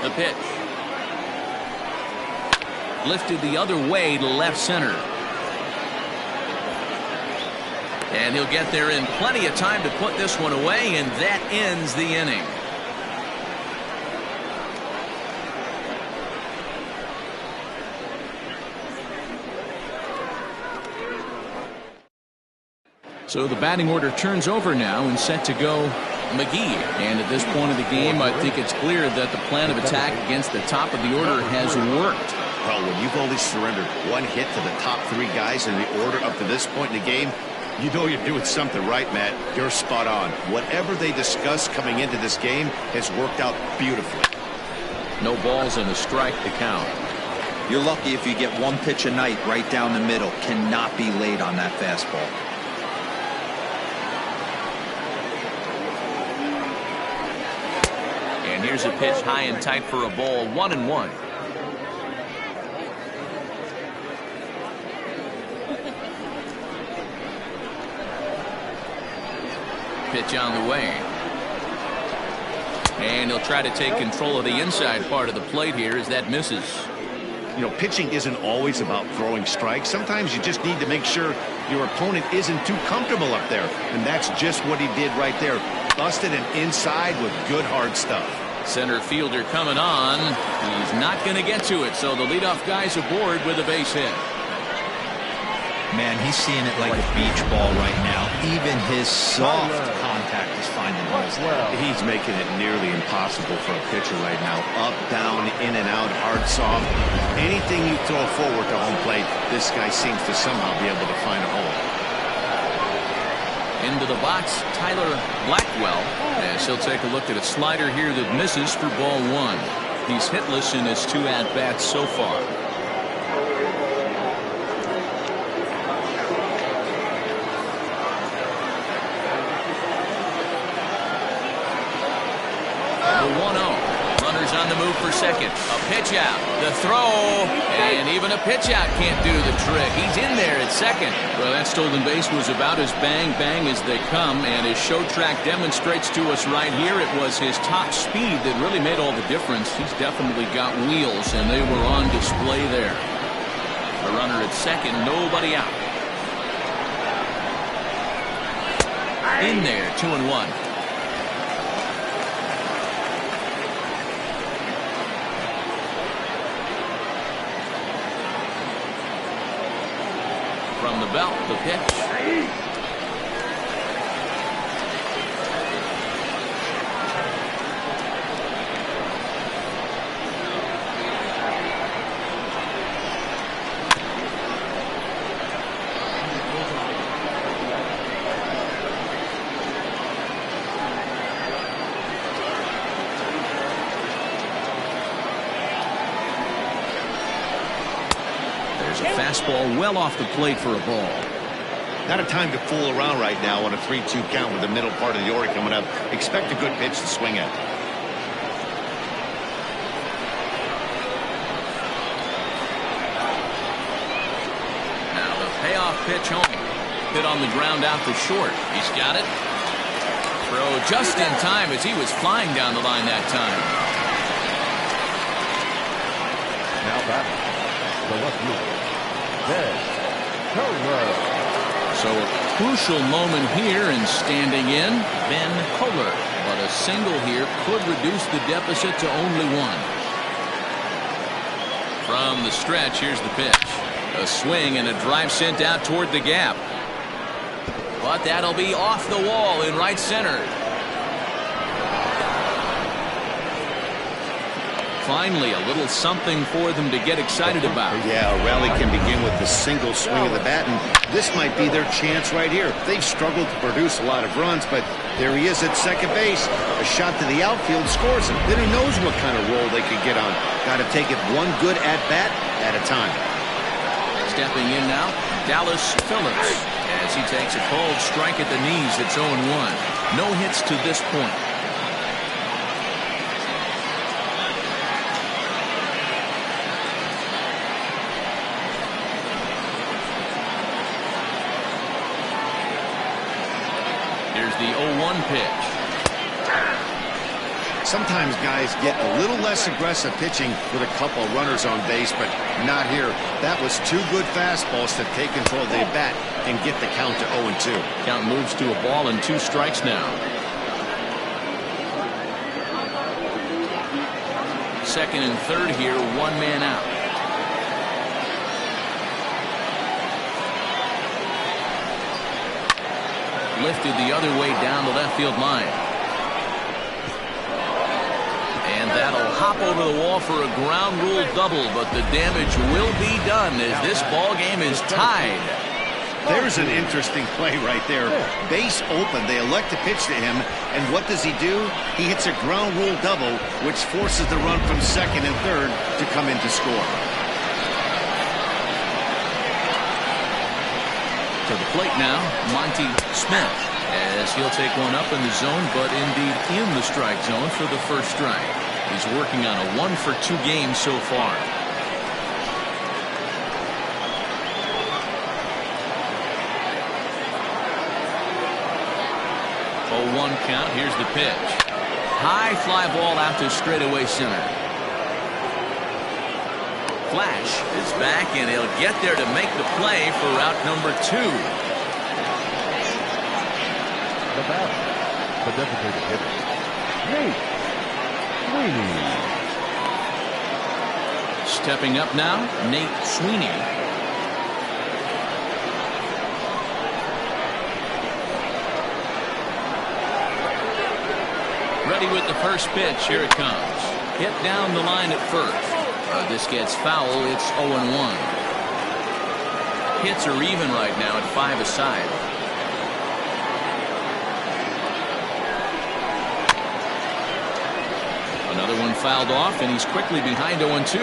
The pitch. Lifted the other way to left center. And he'll get there in plenty of time to put this one away, and that ends the inning. So the batting order turns over now and set to go McGee. And at this point of the game, I think it's clear that the plan of attack against the top of the order has worked. Well, when you've only surrendered 1 hit to the top 3 guys in the order up to this point in the game, you know you're doing something right, Matt. You're spot on. Whatever they discussed coming into this game has worked out beautifully. No balls and a strike to count. You're lucky if you get 1 pitch a night right down the middle. Cannot be late on that fastball. And here's a pitch high and tight for a ball. 1-1. Pitch on the way. And he'll try to take control of the inside part of the plate here as that misses. You know, pitching isn't always about throwing strikes. Sometimes you just need to make sure your opponent isn't too comfortable up there. And that's just what he did right there. Busted an inside with good hard stuff. Center fielder coming on. He's not going to get to it, so the leadoff guy's aboard with a base hit. Man, he's seeing it like a beach ball right now. Even his soft contact is finding holes. He's making it nearly impossible for a pitcher right now. Up, down, in and out, hard, soft. Anything you throw forward to home plate, this guy seems to somehow be able to find a hole. Into the box, Tyler Blackwell, as he'll take a look at a slider here that misses for ball 1. He's hitless in his 2 at-bats so far. The 1-0. Runners on the move for second. A pitch out. The throw. And even a pitch out can't do the trick. He's in there at second. Well, that stolen base was about as bang as they come. And as show track demonstrates to us right here, it was his top speed that really made all the difference. He's definitely got wheels, and they were on display there. A runner at second. Nobody out. In there. 2-1. From the belt, the pitch. There's a fastball well off the plate for a ball. Not a time to fool around right now on a 3-2 count with the middle part of the order coming up. Expect a good pitch to swing at. Now the payoff pitch home. Hit on the ground out to short. He's got it. Throw just in time as he was flying down the line that time. Now back. The left fielder, Ben Kohler. So a crucial moment here, and standing in, Ben Kohler. But a single here could reduce the deficit to only 1. From the stretch, here's the pitch. A swing and a drive sent out toward the gap. But that'll be off the wall in right center. Finally, a little something for them to get excited about. Yeah, a rally can begin with the single swing of the bat, and this might be their chance right here. They've struggled to produce a lot of runs, but there he is at second base. A shot to the outfield scores him. Then who knows what kind of roll they could get on. Got to take it one good at-bat at a time. Stepping in now, Dallas Phillips. As he takes a cold strike at the knees, it's 0-1. No hits to this point. Here's the 0-1 pitch. Sometimes guys get a little less aggressive pitching with a couple of runners on base, but not here. That was two good fastballs to take control of the bat and get the count to 0-2. Count moves to a ball and 2 strikes now. Second and third here, 1 man out. Lifted the other way down the left field line. And that'll hop over the wall for a ground rule double, but the damage will be done as this ball game is tied. There's an interesting play right there. Base open. They elect to pitch to him, and what does he do? He hits a ground rule double, which forces the run from second and third to come in to score. To the plate now, Monty Smith, as he'll take one up in the zone, but indeed in the strike zone for the first strike. He's working on a 1-for-2 game so far. Oh, 1 count. Here's the pitch. High fly ball out to straightaway center. Flash is back, and he'll get there to make the play for route number 2. The batter, the designated hitter, Nate Sweeney. Stepping up now, Nate Sweeney. Ready with the first pitch. Here it comes. Hit down the line at first. This gets foul. It's 0-1. Hits are even right now at 5 aside. Another one fouled off, and he's quickly behind 0-2.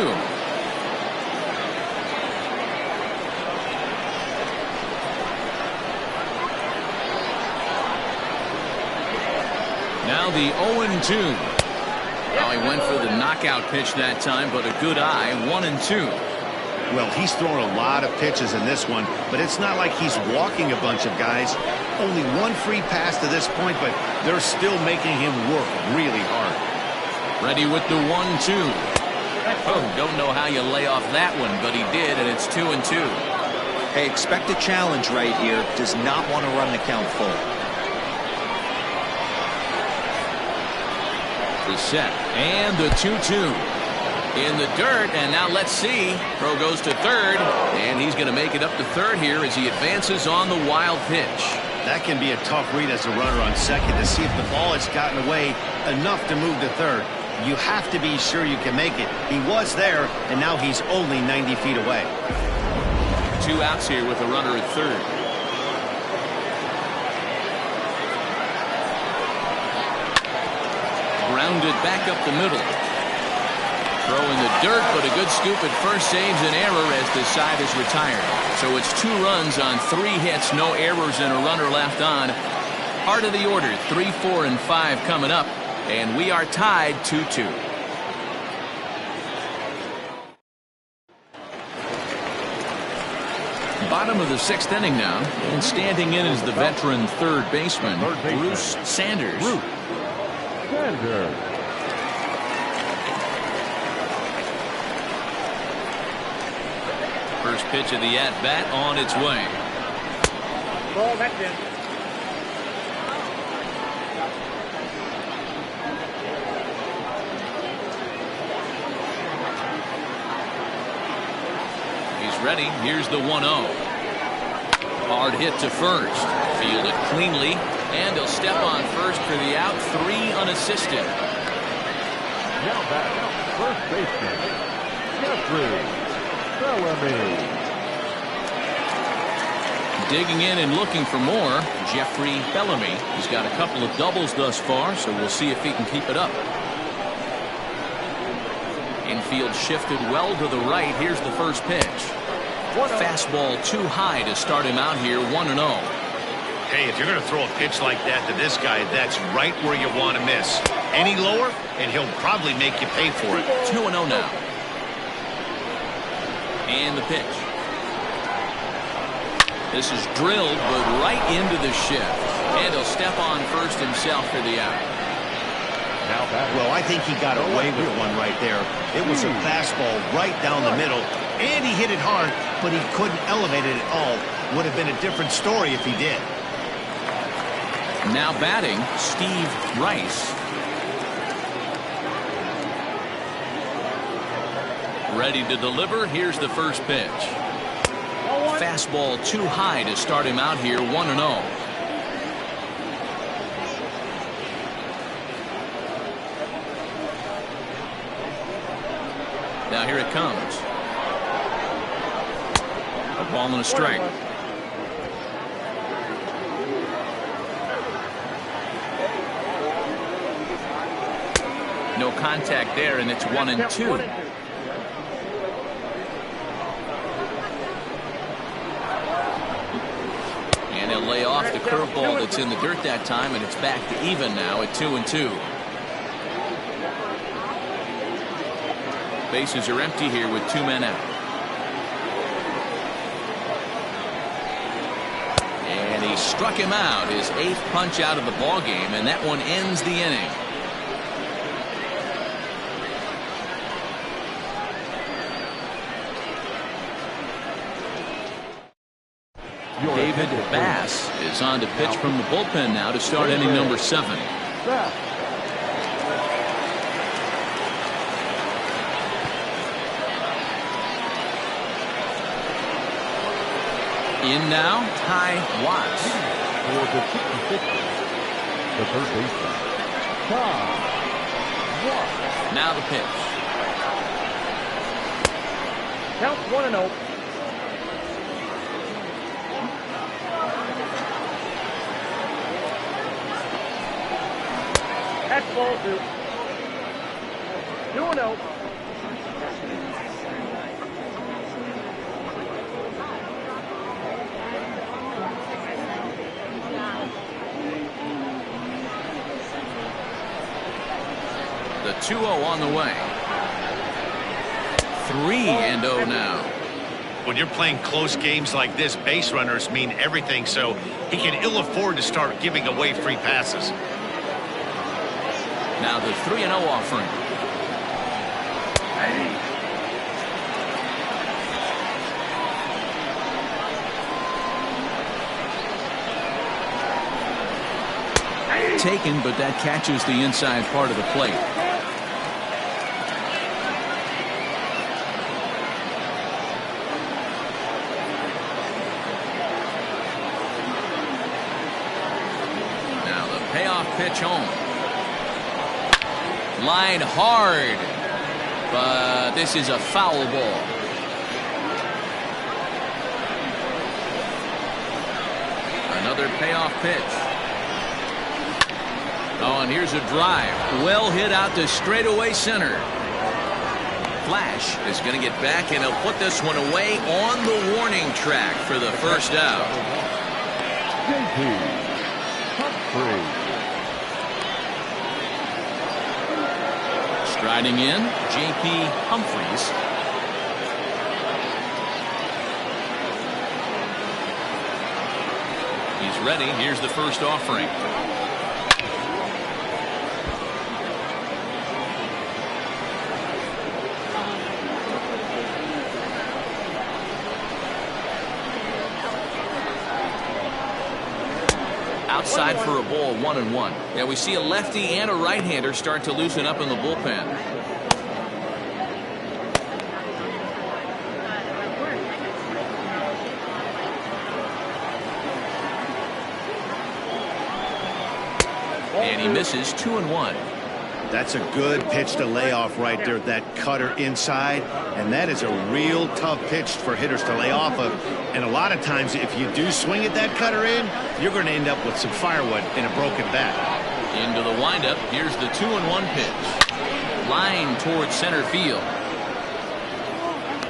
Now the 0-2. Now he went for the knockout pitch that time, but a good eye. 1-2. Well, he's thrown a lot of pitches in this one, but it's not like he's walking a bunch of guys. Only 1 free pass to this point, but they're still making him work really hard. Ready with the 1-2. Oh, don't know how you lay off that one, but he did, and it's 2-2. Hey, expect a challenge right here. Does not want to run the count full. The set and the 2-2 in the dirt, and now let's see. Throw goes to third, and he's going to make it up to third here as he advances on the wild pitch. That can be a tough read as a runner on second to see if the ball has gotten away enough to move to third. You have to be sure you can make it. He was there, and now he's only 90 feet away. 2 outs here with a runner at third. Grounded back up the middle. Throw in the dirt, but a good scoop at first saves an error as the side is retired. So it's 2 runs on 3 hits, no errors, and a runner left on. Heart of the order, 3, 4, and 5 coming up, and we are tied 2-2. Bottom of the 6th inning now, and standing in is the veteran third baseman, Bruce Sanders. First pitch of the at-bat on its way. Ball, that's in. He's ready. Here's the 1-0. Hard hit to first. Fielded cleanly, and he'll step on first for the out. 3 unassisted. Now back, first baseman, Jeffrey Bellamy. Digging in and looking for more, Jeffrey Bellamy. He's got a couple of doubles thus far, so we'll see if he can keep it up. Infield shifted well to the right. Here's the first pitch. Fastball too high to start him out here, 1-0. Hey, if you're going to throw a pitch like that to this guy, that's right where you want to miss. Any lower, and he'll probably make you pay for it. 2-0 now. And the pitch. This is drilled, but right into the shift. And he'll step on first himself for the out. Well, I think he got away with one right there. It was a fastball right down the middle, and he hit it hard, but he couldn't elevate it at all. Would have been a different story if he did. Now batting, Steve Rice. Ready to deliver. Here's the first pitch. Fastball too high to start him out here, 1-0. Now here it comes. A ball and a strike. No contact there, and it's 1-2. And he'll lay off the curveball that's in the dirt that time, and it's back to even now at 2-2. Bases are empty here with 2 men out. And he struck him out, his 8th punch out of the ball game, and that one ends the inning. David Bass is on to pitch from the bullpen now to start inning number 7. In now, Ty Watts. For the 66ers, the third baseman, Ty Watts. Now the pitch. Count 1-0. That's ball 2. 2-0. The 2-0 on the way. 3-0 now. When you're playing close games like this, base runners mean everything, so he can ill afford to start giving away free passes. Now the 3-0 offering. Taken, but that catches the inside part of the plate. Now the payoff pitch home. Line hard, but this is a foul ball. Another payoff pitch. Oh, and here's a drive. Well hit out to straightaway center. Flash is going to get back, and he'll put this one away on the warning track for the first out. JP Humphrey. Striding in, J.P. Humphreys. He's ready. Here's the first offering. Outside for a ball, 1-1. Yeah, we see a lefty and a right-hander start to loosen up in the bullpen. And he misses 2-1. That's a good pitch to lay off right there, that cutter inside. And that is a real tough pitch for hitters to lay off of. And a lot of times, if you do swing at that cutter in, you're going to end up with some firewood in a broken bat. Into the windup. Here's the 2-1 pitch. Line towards center field.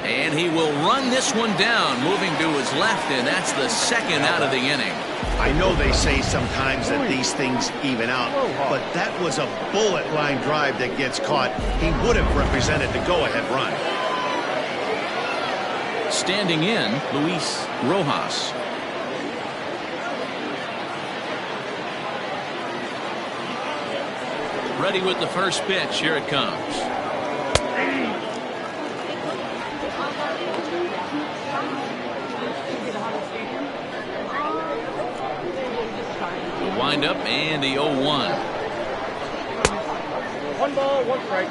And he will run this one down, moving to his left, and that's the second out of the inning. I know they say sometimes that these things even out, but that was a bullet line drive that gets caught. He would have represented the go-ahead run. Standing in, Luis Rojas. Ready with the first pitch. Here it comes. The windup and the 0-1. 1 ball, 1 strike.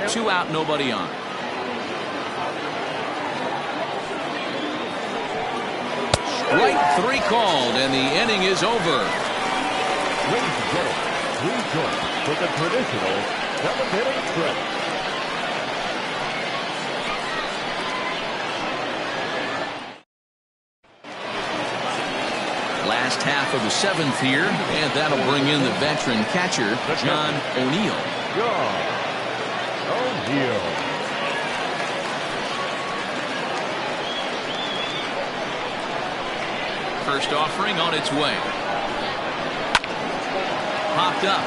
Two out, nobody on. Strike 3 called, and the inning is over. Ladies and gentlemen, please join us for the traditional 7th-inning stretch. Last half of the 7th here, and that'll bring in the veteran catcher, John O'Neill. John O'Neill. First offering on its way. Popped up.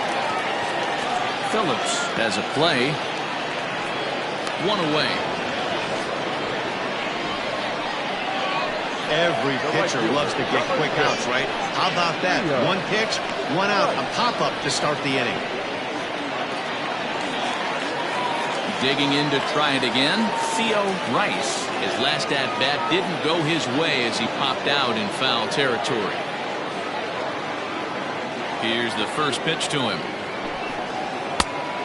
Phillips has a play. 1 away. Every pitcher loves to get quick outs, right? How about that? 1 pitch, 1 out, a pop-up to start the inning. Digging in to try it again, Theo Rice. His last at-bat didn't go his way as he popped out in foul territory. Here's the first pitch to him.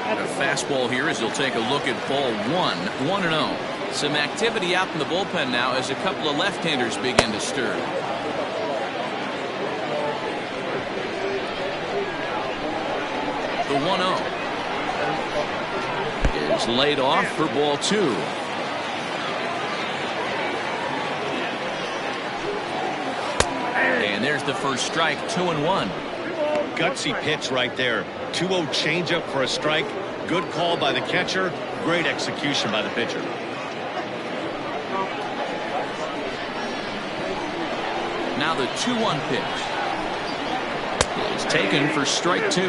A fastball here as he'll take a look at ball 1, 1-0. Some activity out in the bullpen now as a couple of left-handers begin to stir. The 1-0 is laid off for ball 2. And there's the first strike, 2-1. Gutsy pitch right there. 2-0 changeup for a strike. Good call by the catcher. Great execution by the pitcher. Now the 2-1 pitch is taken for strike 2.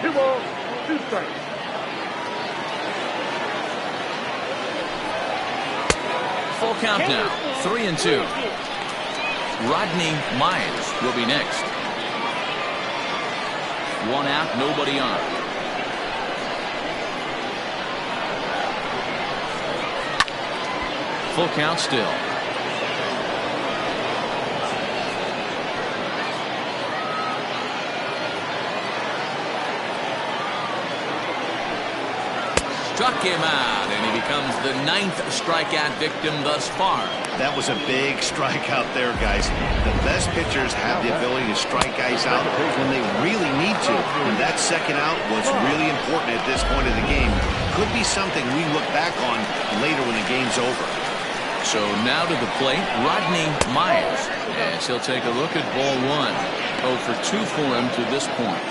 2 balls, 2 strikes. Full count now, 3-2. Rodney Myers will be next. 1 out, nobody on. Full count still. Struck him out, and he becomes the 9th strikeout victim thus far. That was a big strikeout there, guys. The best pitchers have the ability to strike guys out when they really need to. And that second out was really important at this point of the game. Could be something we look back on later when the game's over. So now to the plate, Rodney Myers, as he'll take a look at ball 1. 0 for 2 for him to this point.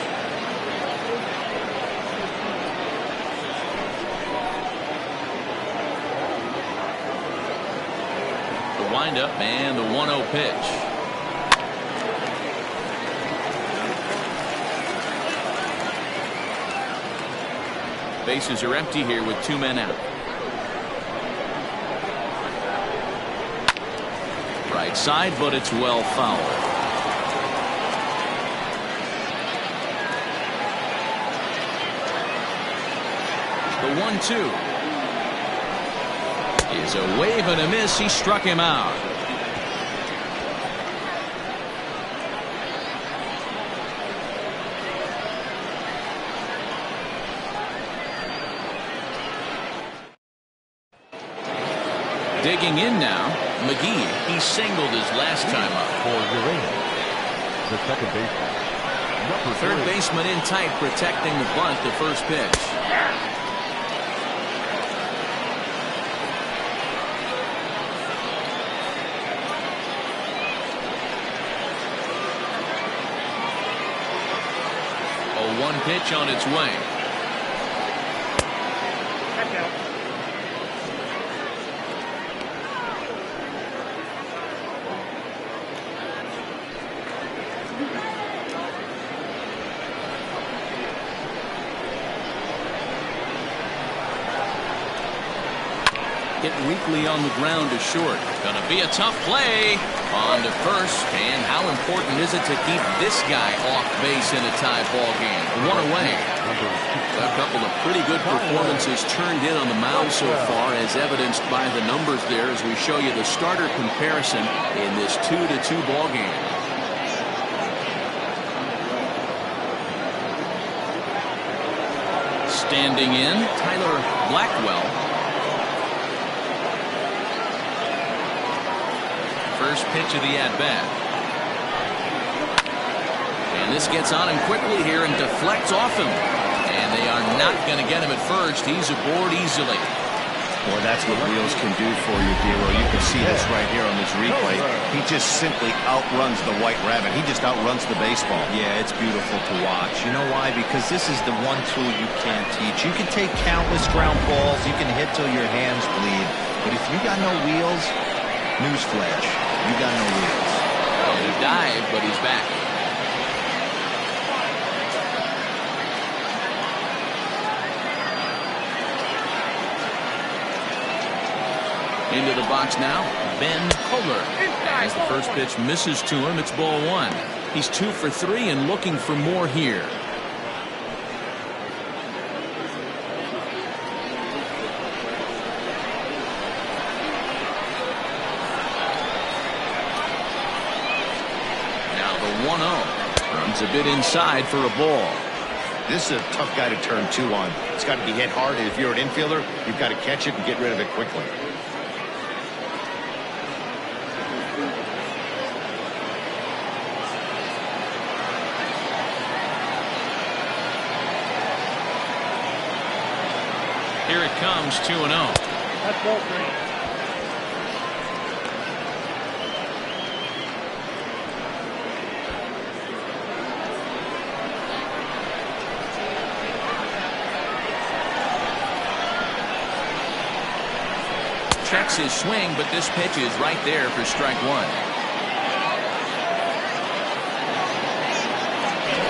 Windup and the 1-0 pitch. Bases are empty here with 2 men out. Right side, but it's well fouled. The 1-2. Is a wave and a miss. He struck him out. Digging in now, McGee. He singled his last time up. For URG, the second baseman. Number Third 3. baseman in tight, protecting the bunt. The first pitch. One pitch on its way. Catch out. Hit weakly on the ground to short. Gonna be a tough play. On to first. And how important is it to keep this guy off base in a tie ball game? One away. A couple of pretty good performances turned in on the mound so far, as evidenced by the numbers there as we show you the starter comparison in this 2-2 ball game. Standing in, Tyler Blackwell. First pitch of the at-bat. And this gets on him quickly here and deflects off him. And they are not going to get him at first. He's aboard easily. Boy, that's what wheels can do for you, Dero. You can see this right here on this replay. He just simply outruns the White Rabbit. He just outruns the baseball. Yeah, it's beautiful to watch. You know why? Because this is the one tool you can't teach. You can take countless ground balls. You can hit till your hands bleed. But if you got no wheels, newsflash, you got no wheels. And he dived, but he's back. Into the box now, Ben Kohler. As the first pitch misses to him, it's ball one. He's 2 for 3 and looking for more here. Now the 1-0. Runs a bit inside for a ball. This is a tough guy to turn 2 on. It's got to be hit hard, and if you're an infielder, you've got to catch it and get rid of it quickly. Here it comes, 2-0. That's ball 3. Checks his swing, but this pitch is right there for strike 1.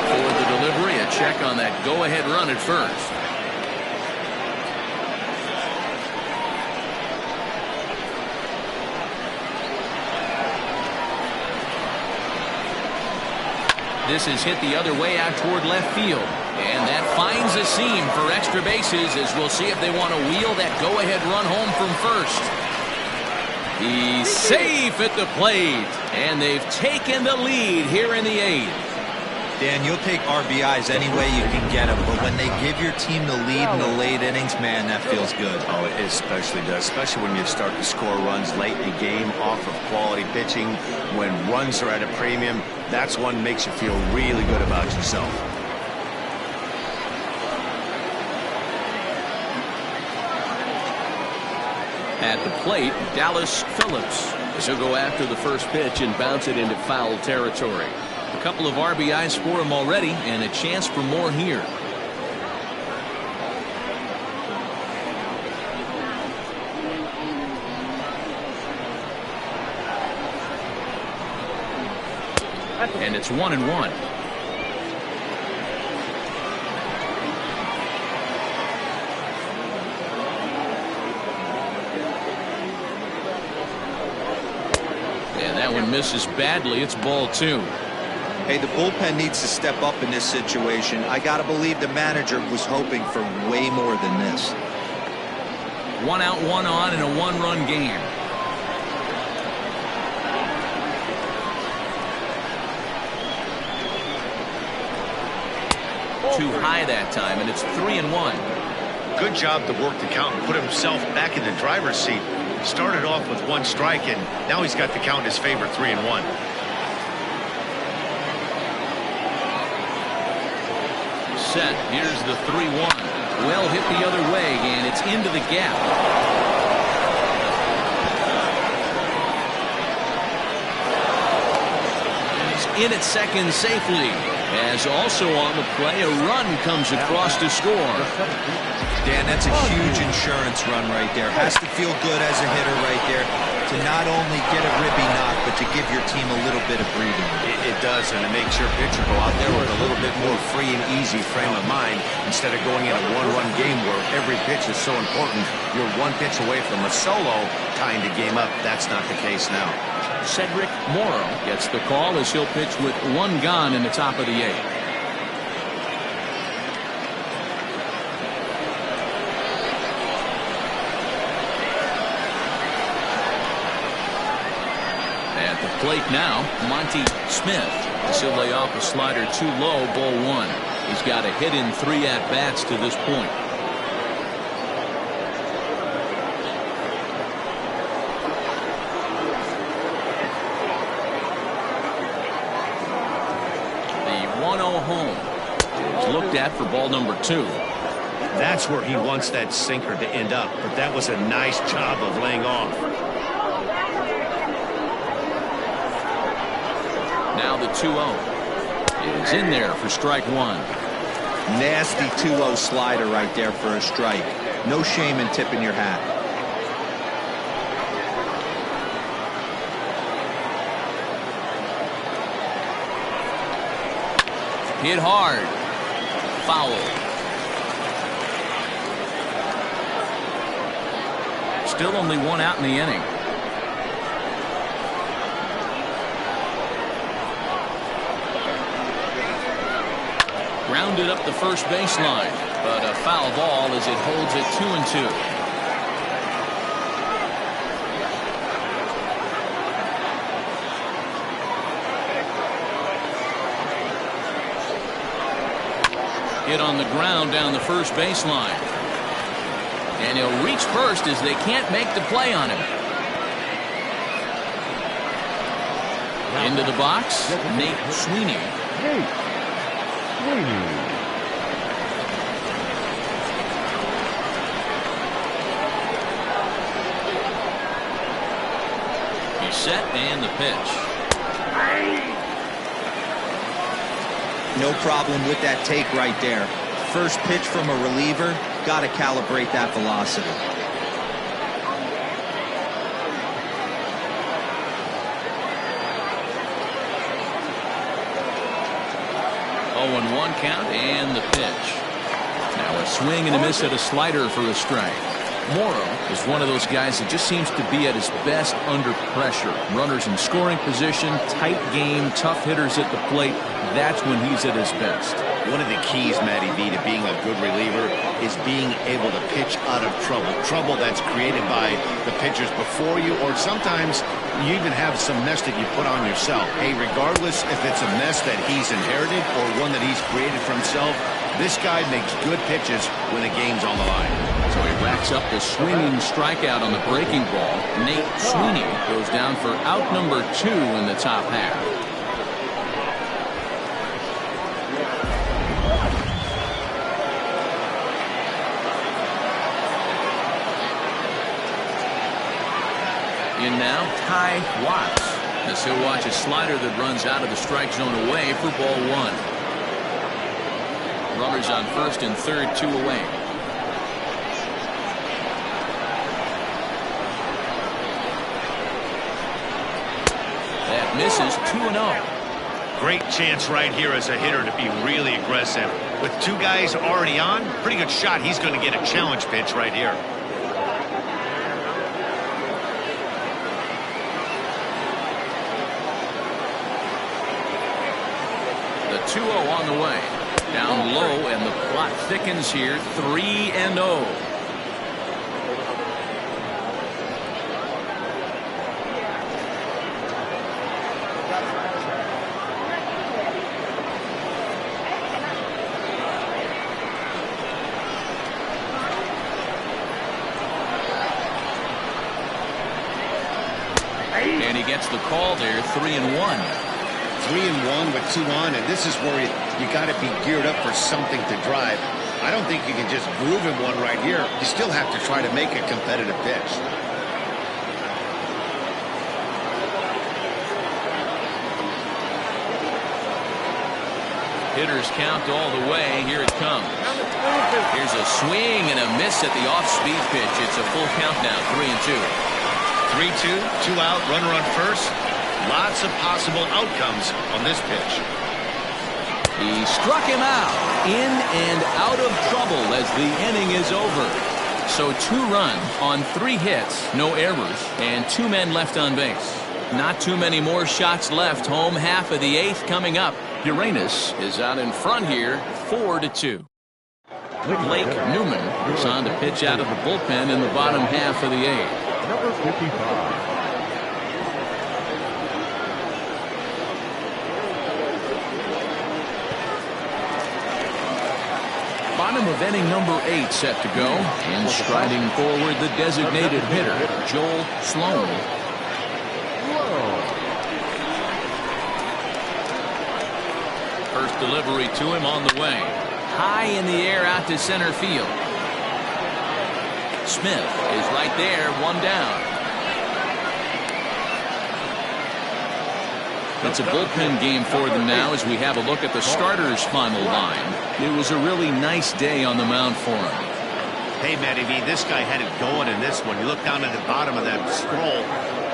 For the delivery, a check on that go-ahead run at first. This is hit the other way out toward left field. And that finds a seam for extra bases, as we'll see if they want to wheel that go-ahead run home from first. He's safe at the plate. And they've taken the lead here in the 8th. Dan, you'll take RBIs any way you can get them, but when they give your team the lead in the late innings, man, that feels good. Oh, it especially does, especially when you start to score runs late in the game off of quality pitching. When runs are at a premium, that's one that makes you feel really good about yourself. At the plate, Dallas Phillips. He'll go after the first pitch and bounce it into foul territory. A couple of RBIs for him already, and a chance for more here. And it's 1-1. And that one misses badly. It's ball 2. Hey, the bullpen needs to step up in this situation. I got to believe the manager was hoping for way more than this. 1 out, 1 on in a 1-run game. Too high that time, and it's 3-1. Good job to work the count and put himself back in the driver's seat. Started off with 1 strike, and now he's got the count in his favor, 3-1. Set. Here's the 3-1. Well hit the other way, and it's into the gap. In at second safely, as also on the play a run comes across to score. Dan, that's a huge insurance run right there. Has to feel good as a hitter right there to not only get a ribby knock, but to give your team a little bit of breathing. It does, and it makes your pitcher go out there with a little bit more free and easy frame of mind instead of going in a one-run game where every pitch is so important. You're 1 pitch away from a solo tying the game up. That's not the case now. Cedric Morrow gets the call as he'll pitch with 1 gone in the top of the 8th. At the plate now, Monty Smith. As he'll lay off a slider too low, ball 1. He's got a hit in 3 at-bats to this point. Home is looked at for ball number 2. That's where he wants that sinker to end up, but that was a nice job of laying off. Now the 2-0 is in there for strike 1. Nasty 2-0 slider right there for a strike. No shame in tipping your hat. Hit hard. Foul. Still only 1 out in the inning. Grounded up the first baseline, but a foul ball as it holds it 2-2. Hit on the ground down the first baseline. And he'll reach first as they can't make the play on him. Into the box, Nate Sweeney. He's set and the pitch. No problem with that take right there. First pitch from a reliever, got to calibrate that velocity. Oh, 1 count and the pitch. Now a swing and a miss at a slider for a strike. Morrow is one of those guys that just seems to be at his best under pressure. Runners in scoring position, tight game, tough hitters at the plate. That's when he's at his best. One of the keys, Matty V, to being a good reliever is being able to pitch out of trouble. Trouble that's created by the pitchers before you, or sometimes you even have some mess that you put on yourself. Hey, regardless if it's a mess that he's inherited or one that he's created for himself, this guy makes good pitches when the game's on the line. So he racks up the swinging strikeout on the breaking ball. Nate Sweeney goes down for out number 2 in the top half. In now, Ty Watts, as he'll watch a slider that runs out of the strike zone away for ball 1. Runners on first and third, 2 away. That misses, 2-0. Great chance right here as a hitter to be really aggressive. With 2 guys already on, pretty good shot. He's going to get a challenge pitch right here. The 2-0 on the way. Down low, and the plot thickens here. 3-0. And he gets the call there, 3-1. 3-1 with 2 on, and this is where you got to be geared up for something to drive. I don't think you can just groove him one right here. You still have to try to make a competitive pitch. Hitters count all the way. Here it comes. Here's a swing and a miss at the off-speed pitch. It's a full count now, 3-2. 3-2, 2 out, runner on first. Lots of possible outcomes on this pitch. He struck him out. In and out of trouble as the inning is over. So 2 runs on 3 hits, no errors, and 2 men left on base. Not too many more shots left. Home half of the 8th coming up. Uranus is out in front here, 4-2. Blake Newman is on to pitch out of the bullpen in the bottom half of the 8th. Number 55. Bottom of inning number 8 set to go. And striding forward, the designated hitter, Joel Sloan. First delivery to him on the way. High in the air out to center field. Smith is right there, 1 down. It's a bullpen game for them now as we have a look at the starters' final line. It was a really nice day on the mound for him. Hey, Matty V, this guy had it going in this one. You look down at the bottom of that scroll.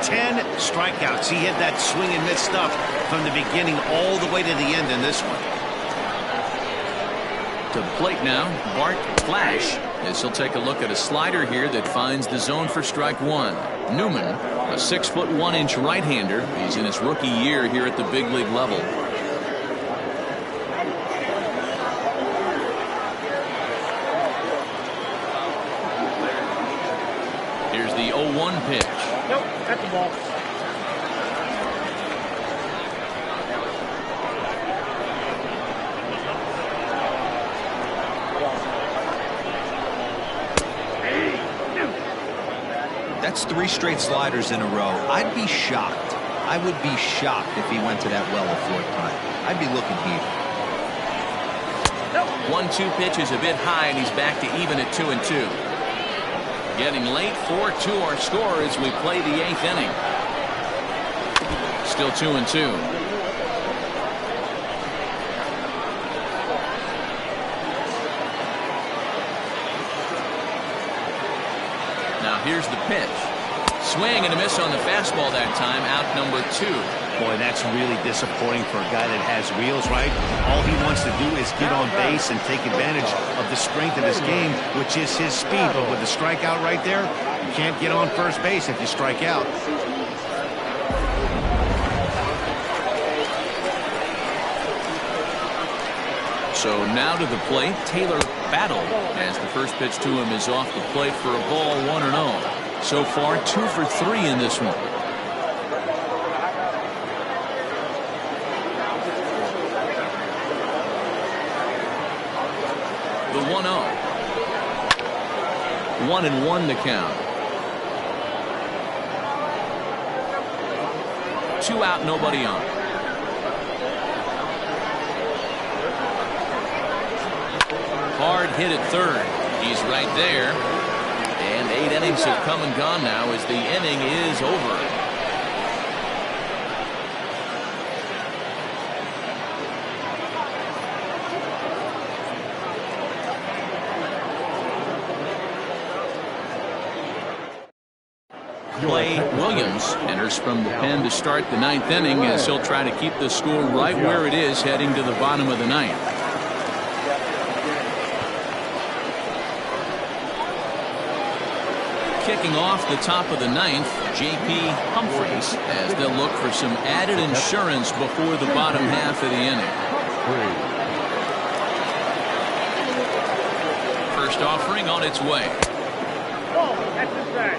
10 strikeouts. He hit that swing and miss stuff from the beginning all the way to the end in this one. To the plate now, Bart Flash, as he'll take a look at a slider here that finds the zone for strike 1. Newman, a 6'1" right-hander. He's in his rookie year here at the big league level. Here's the 0-1 pitch. Nope, that's the ball. That's 3 straight sliders in a row. I'd be shocked. I would be shocked if he went to that well a 4th time. I'd be looking here. 1-2 pitch is a bit high, and he's back to even at 2-2. Getting late, 4-2 our score as we play the 8th inning. Still 2-2. Now here's the pitch. Swing and a miss on the fastball that time. Out number 2. Boy, that's really disappointing for a guy that has wheels, right? All he wants to do is get on base and take advantage of the strength of his game, which is his speed. But with the strikeout right there, you can't get on first base if you strike out. So now to the plate, Taylor Battle, as the first pitch to him is off the plate for a ball, 1-0. So far, 2 for 3 in this one. The 1-0. 1-1 the count. 2 out, nobody on. Hard hit at third. He's right there. And 8 innings have come and gone now as the inning is over. Clay Williams enters from the pen to start the 9th inning as he'll try to keep the score right where it is heading to the bottom of the 9th. Kicking off the top of the 9th, J.P. Humphreys, as they'll look for some added insurance before the bottom half of the inning. First offering on its way. Oh, that's inside.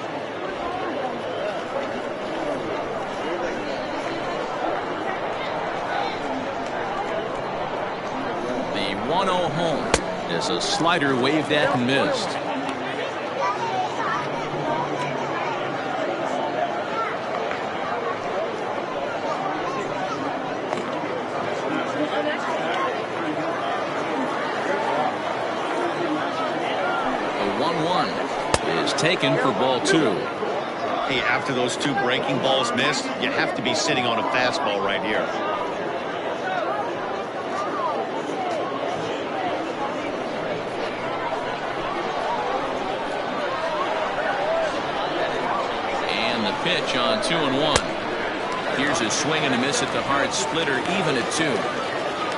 The 1-0 home as a slider waved at and missed. is taken for ball 2. Hey, after those 2 breaking balls missed, you have to be sitting on a fastball right here. And the pitch on 2-1. Here's a swing and a miss at the hard splitter, even at 2.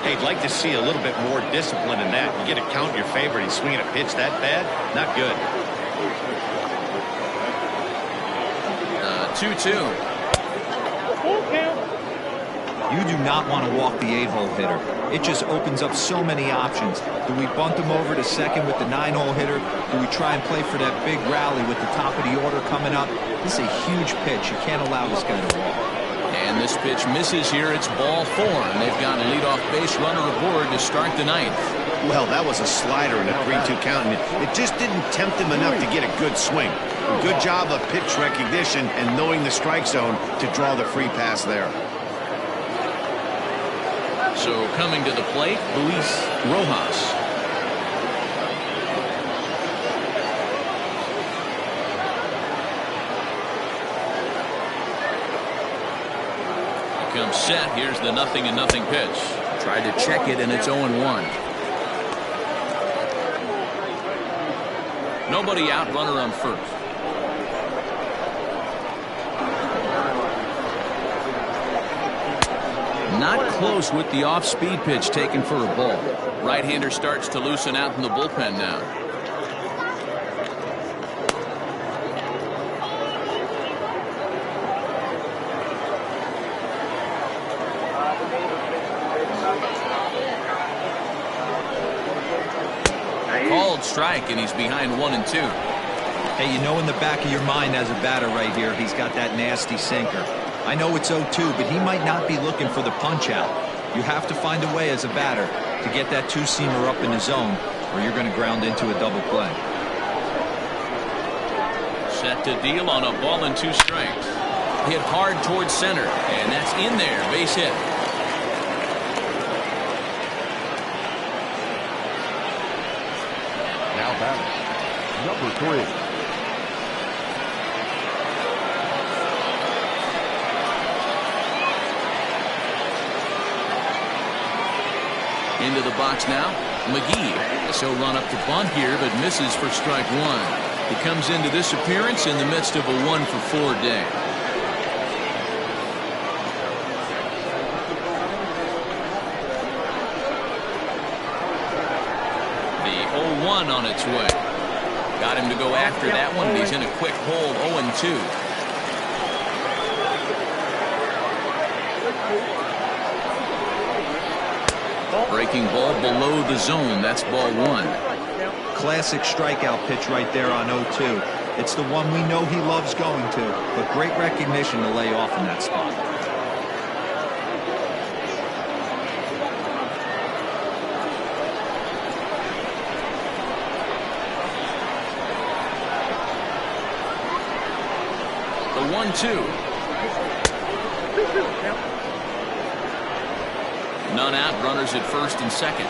Hey, I'd like to see a little bit more discipline in that. You get a count in your favor. He's swinging a pitch that bad? Not good. 2-2. You do not want to walk the 8-hole hitter. It just opens up so many options. Do we bunt him over to second with the 9-hole hitter? Do we try and play for that big rally with the top of the order coming up? This is a huge pitch. You can't allow this guy to walk. And this pitch misses here. It's ball 4, and they've got a leadoff base runner aboard to start the 9th. Well, that was a slider in a 3-2 count, and it just didn't tempt him enough to get a good swing. Good job of pitch recognition and knowing the strike zone to draw the free pass there. So coming to the plate, Luis Rojas. Comes set. Here's the 0-0 pitch. Tried to check it, and it's 0-1. Nobody out, runner on first. Not close with the off-speed pitch taken for a ball. Right-hander starts to loosen out in the bullpen now. Called strike, and he's behind 1-2. Hey, you know in the back of your mind as a batter right here, he's got that nasty sinker. I know it's 0-2, but he might not be looking for the punch out. You have to find a way as a batter to get that 2-seamer up in the zone, or you're going to ground into a double play. Set to deal on a ball and 2 strikes. Hit hard towards center, and that's in there. Base hit. Now batting, number 3. Into the box now, McGee. So run up to bunt here, but misses for strike 1. He comes into this appearance in the midst of a 1-for-4 day. The 0-1 on its way. Got him to go after that one, and he's in a quick hold, 0-2. Breaking ball below the zone. That's ball 1. Classic strikeout pitch right there on 0-2. It's the one we know he loves going to, but great recognition to lay off in that spot. The 1-2. None out, runners at first and second.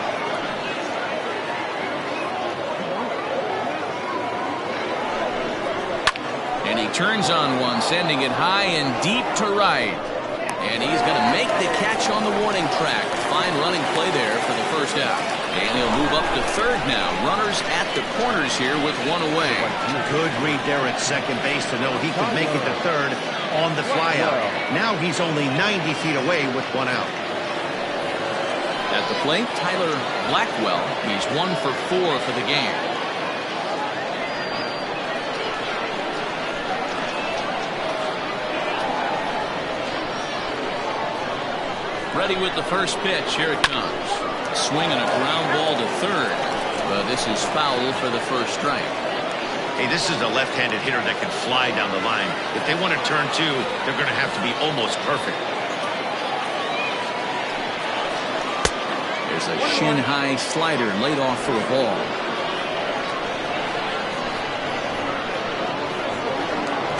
And he turns on one, sending it high and deep to right. And he's going to make the catch on the warning track. Fine running play there for the first out. And he'll move up to third now. Runners at the corners here with 1 away. Good read there at second base to know he could make it to third on the flyout. Now he's only 90 feet away with 1 out. At the plate, Tyler Blackwell. He's 1-for-4 for the game. Ready with the first pitch. Here it comes. A swing and a ground ball to third. But this is foul for the first strike. Hey, this is a left-handed hitter that can fly down the line. If they want to turn 2, they're going to have to be almost perfect. There's a shin-high slider laid off for a ball.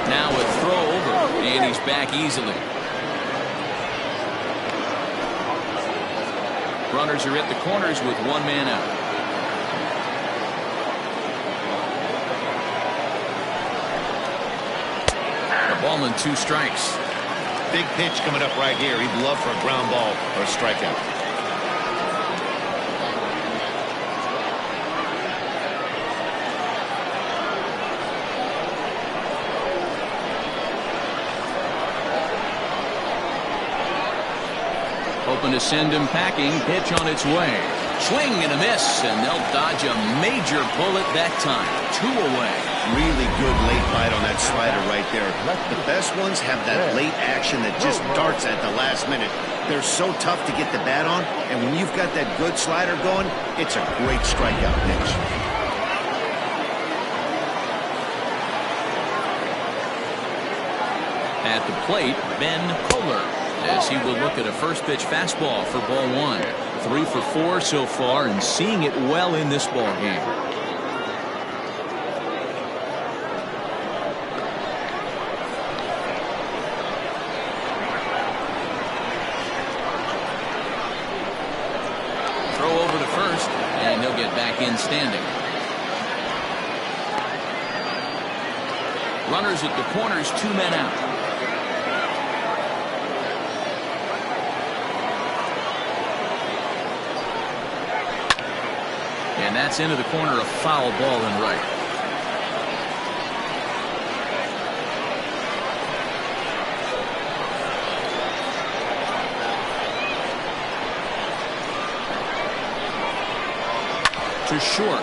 Now a throw over, and he's back easily. Runners are at the corners with 1 man out. ball and 2 strikes. Big pitch coming up right here. He'd love for a ground ball or a strikeout. Hoping to send him packing. Pitch on its way. Swing and a miss, and they'll dodge a major bullet that time. 2 away. Really good late bite on that slider right there. The best ones have that late action that just darts at the last minute. They're so tough to get the bat on, and when you've got that good slider going, it's a great strikeout pitch. At the plate, Ben Kohler, as he will look at a first pitch fastball for ball 1. 3 for 4 so far, and seeing it well in this ball game. Throw over to first, and he'll get back in standing. Runners at the corners, 2 men out. And that's into the corner, a foul ball in right. To short.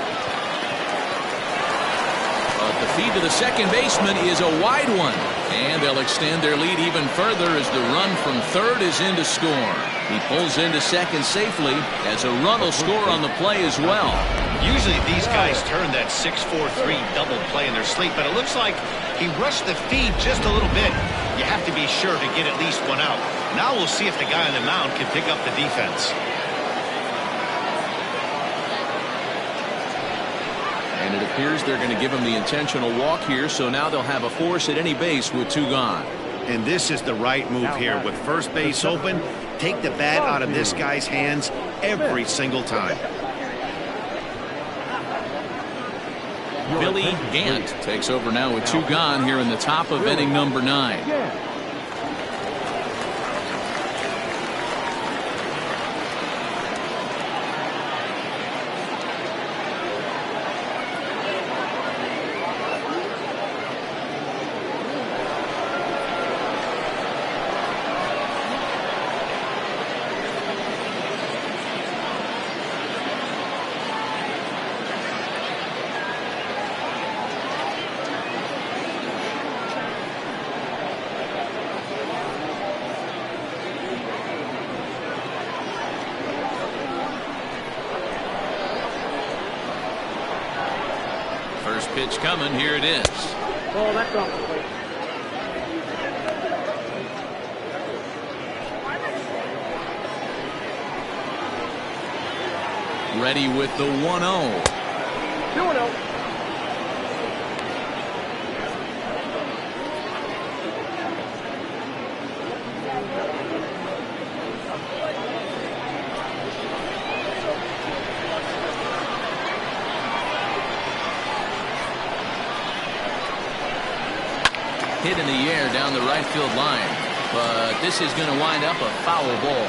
But the feed to the second baseman is a wide one. And they'll extend their lead even further as the run from third is in to score. He pulls into second safely as a run will score on the play as well. Usually these guys turn that 6-4-3 double play in their sleep, but it looks like he rushed the feed just a little bit. You have to be sure to get at least 1 out. Now we'll see if the guy on the mound can pick up the defense. And it appears they're going to give him the intentional walk here, so now they'll have a force at any base with 2 gone. And this is the right move here. With first base open, take the bat out of this guy's hands every single time. Billy Gant takes over now with 2 gone here in the top of inning number 9. First pitch coming. Here it is. Oh, that's off the plate. Ready with the 1-0. 2-0. Hit in the air down the right field line, but this is going to wind up a foul ball.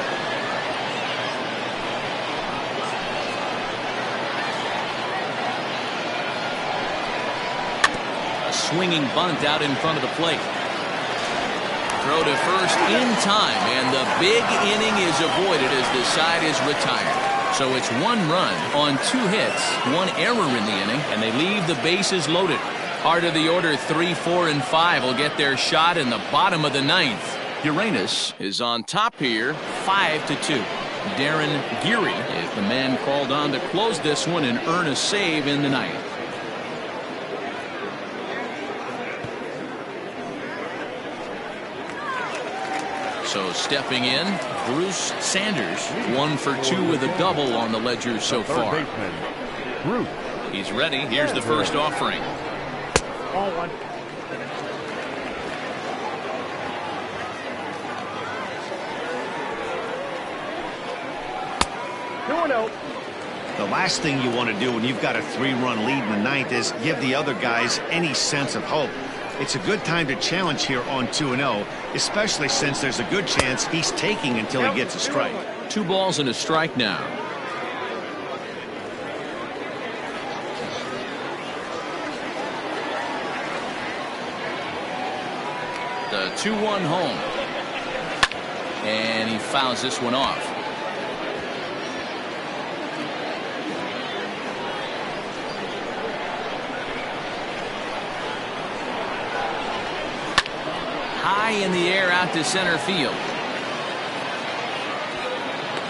A swinging bunt out in front of the plate. Throw to first in time, and the big inning is avoided as the side is retired. So it's 1 run on 2 hits, 1 error in the inning, and they leave the bases loaded. Heart of the order, 3, 4, and 5 will get their shot in the bottom of the 9th. Uranus is on top here, 5-2. Darren Geary is the man called on to close this one and earn a save in the 9th. So stepping in, Bruce Sanders, 1 for 2 with a double on the ledger so far. He's ready. Here's the first offering. Ball 1. The last thing you want to do when you've got a 3-run lead in the 9th is give the other guys any sense of hope. It's a good time to challenge here on 2-0, especially since there's a good chance he's taking until he gets a strike. 2 balls and a strike now. The 2-1 home. And he fouls this one off. High in the air out to center field.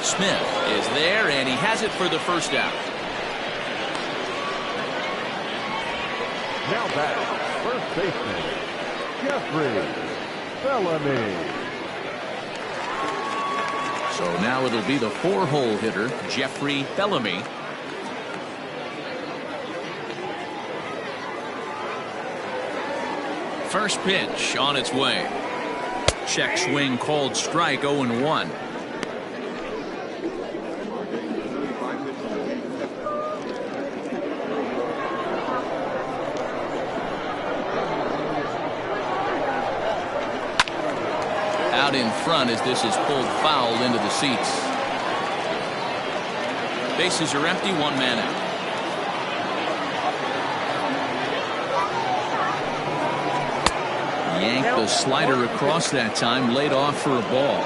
Smith is there, and he has it for the first out. Now back, first baseman, Jeffrey Bellamy. So now it'll be the 4-hole hitter, Jeffrey Bellamy. First pitch on its way. Check swing called strike, 0-1. Out in front as this is pulled foul into the seats. Bases are empty, 1 man out. Yanked the slider across that time, laid off for a ball.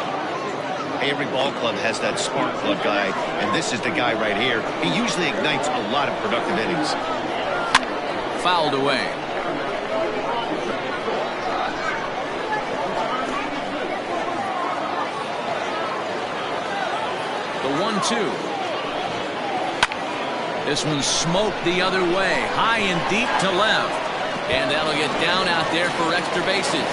Every ball club has that spark plug guy, and this is the guy right here. He usually ignites a lot of productive innings. Fouled away. The 1-2. This one's smoked the other way, high and deep to left. And that'll get down out there for extra bases.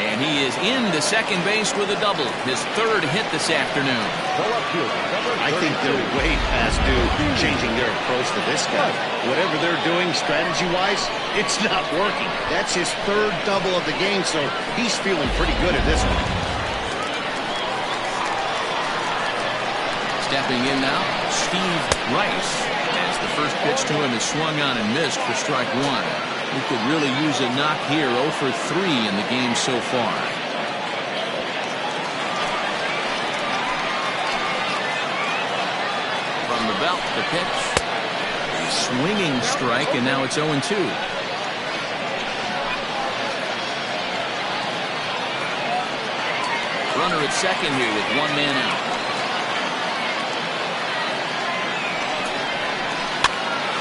And he is into second base with a double. His 3rd hit this afternoon. I think they're way past due changing their approach to this guy. Whatever they're doing strategy-wise, it's not working. That's his 3rd double of the game, so he's feeling pretty good at this one. Stepping in now, Steve Rice. As the first pitch to him is swung on and missed for strike 1. He could really use a knock here. 0 for 3 in the game so far. From the belt, the pitch. A swinging strike, and now it's 0-2. Runner at second here with 1 man out.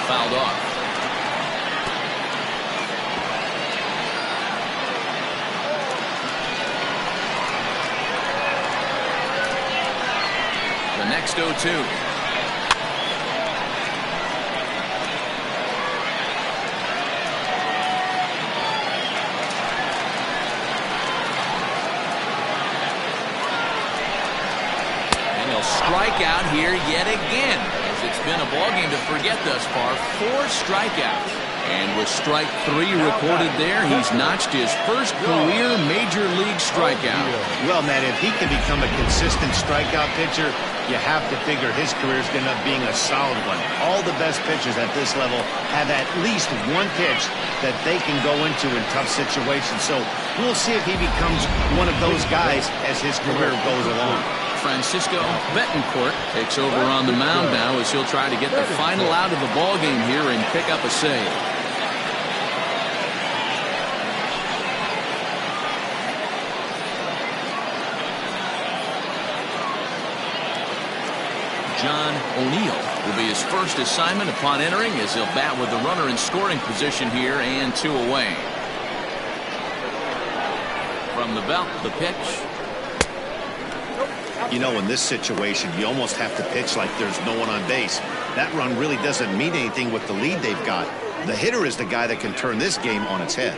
Fouled off. The next 0-2. And he'll strike out here yet again. It's been a ballgame to forget thus far. 4 strikeouts. And with strike 3 recorded there, he's notched his first career major league strikeout. Well, Matt, if he can become a consistent strikeout pitcher, you have to figure his career is going to end up being a solid one. All the best pitchers at this level have at least 1 pitch that they can go into in tough situations. So we'll see if he becomes one of those guys as his career goes along. Francisco Betancourt takes over on the mound now as he'll try to get the final out of the ballgame here and pick up a save. John O'Neill will be his first assignment upon entering as he'll bat with the runner in scoring position here and 2 away. From the belt, the pitch. You know, in this situation, you almost have to pitch like there's no one on base. That run really doesn't mean anything with the lead they've got. The hitter is the guy that can turn this game on its head.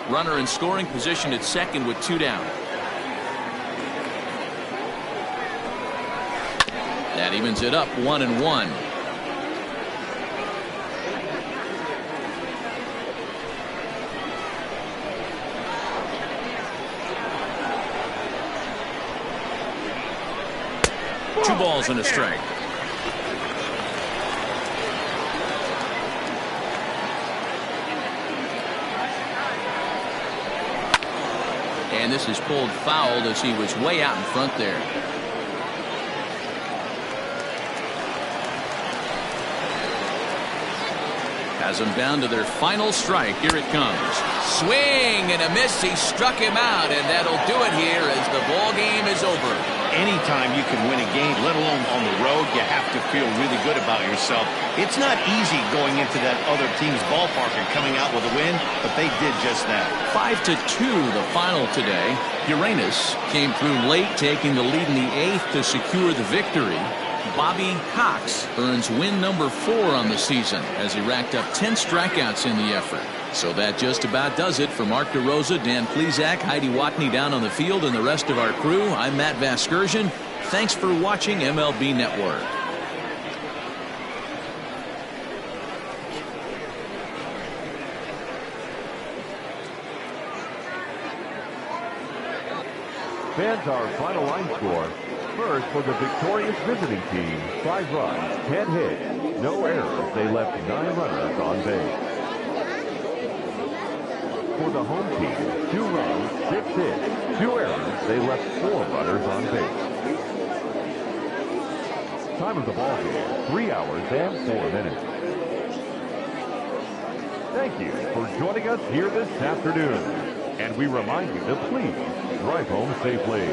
Runner in scoring position at second with 2 down. That evens it up 1-1. Two balls and a strike. And this is pulled foul as he was way out in front there. Has them down to their final strike. Here it comes. Swing and a miss. He struck him out, and that'll do it here as the ball game is over. Anytime you can win a game, let alone on the road, you have to feel really good about yourself. It's not easy going into that other team's ballpark and coming out with a win, but they did just that. 5-2 the final today. Uranus came through late, taking the lead in the 8th to secure the victory. Bobby Cox earns win number 4 on the season as he racked up 10 strikeouts in the effort. So that just about does it. For Mark DeRosa, Dan Plesac, Heidi Watney down on the field, and the rest of our crew, I'm Matt Vasgersian. Thanks for watching MLB Network. Fans, our final line score. First, for the victorious visiting team, 5 runs, 10 hits, no errors. They left 9 runners on base. For the home team, 2 runs, 6 hits, 2 errors. They left 4 runners on base. Time of the ball game, 3 hours and 4 minutes. Thank you for joining us here this afternoon. And we remind you to please drive home safely.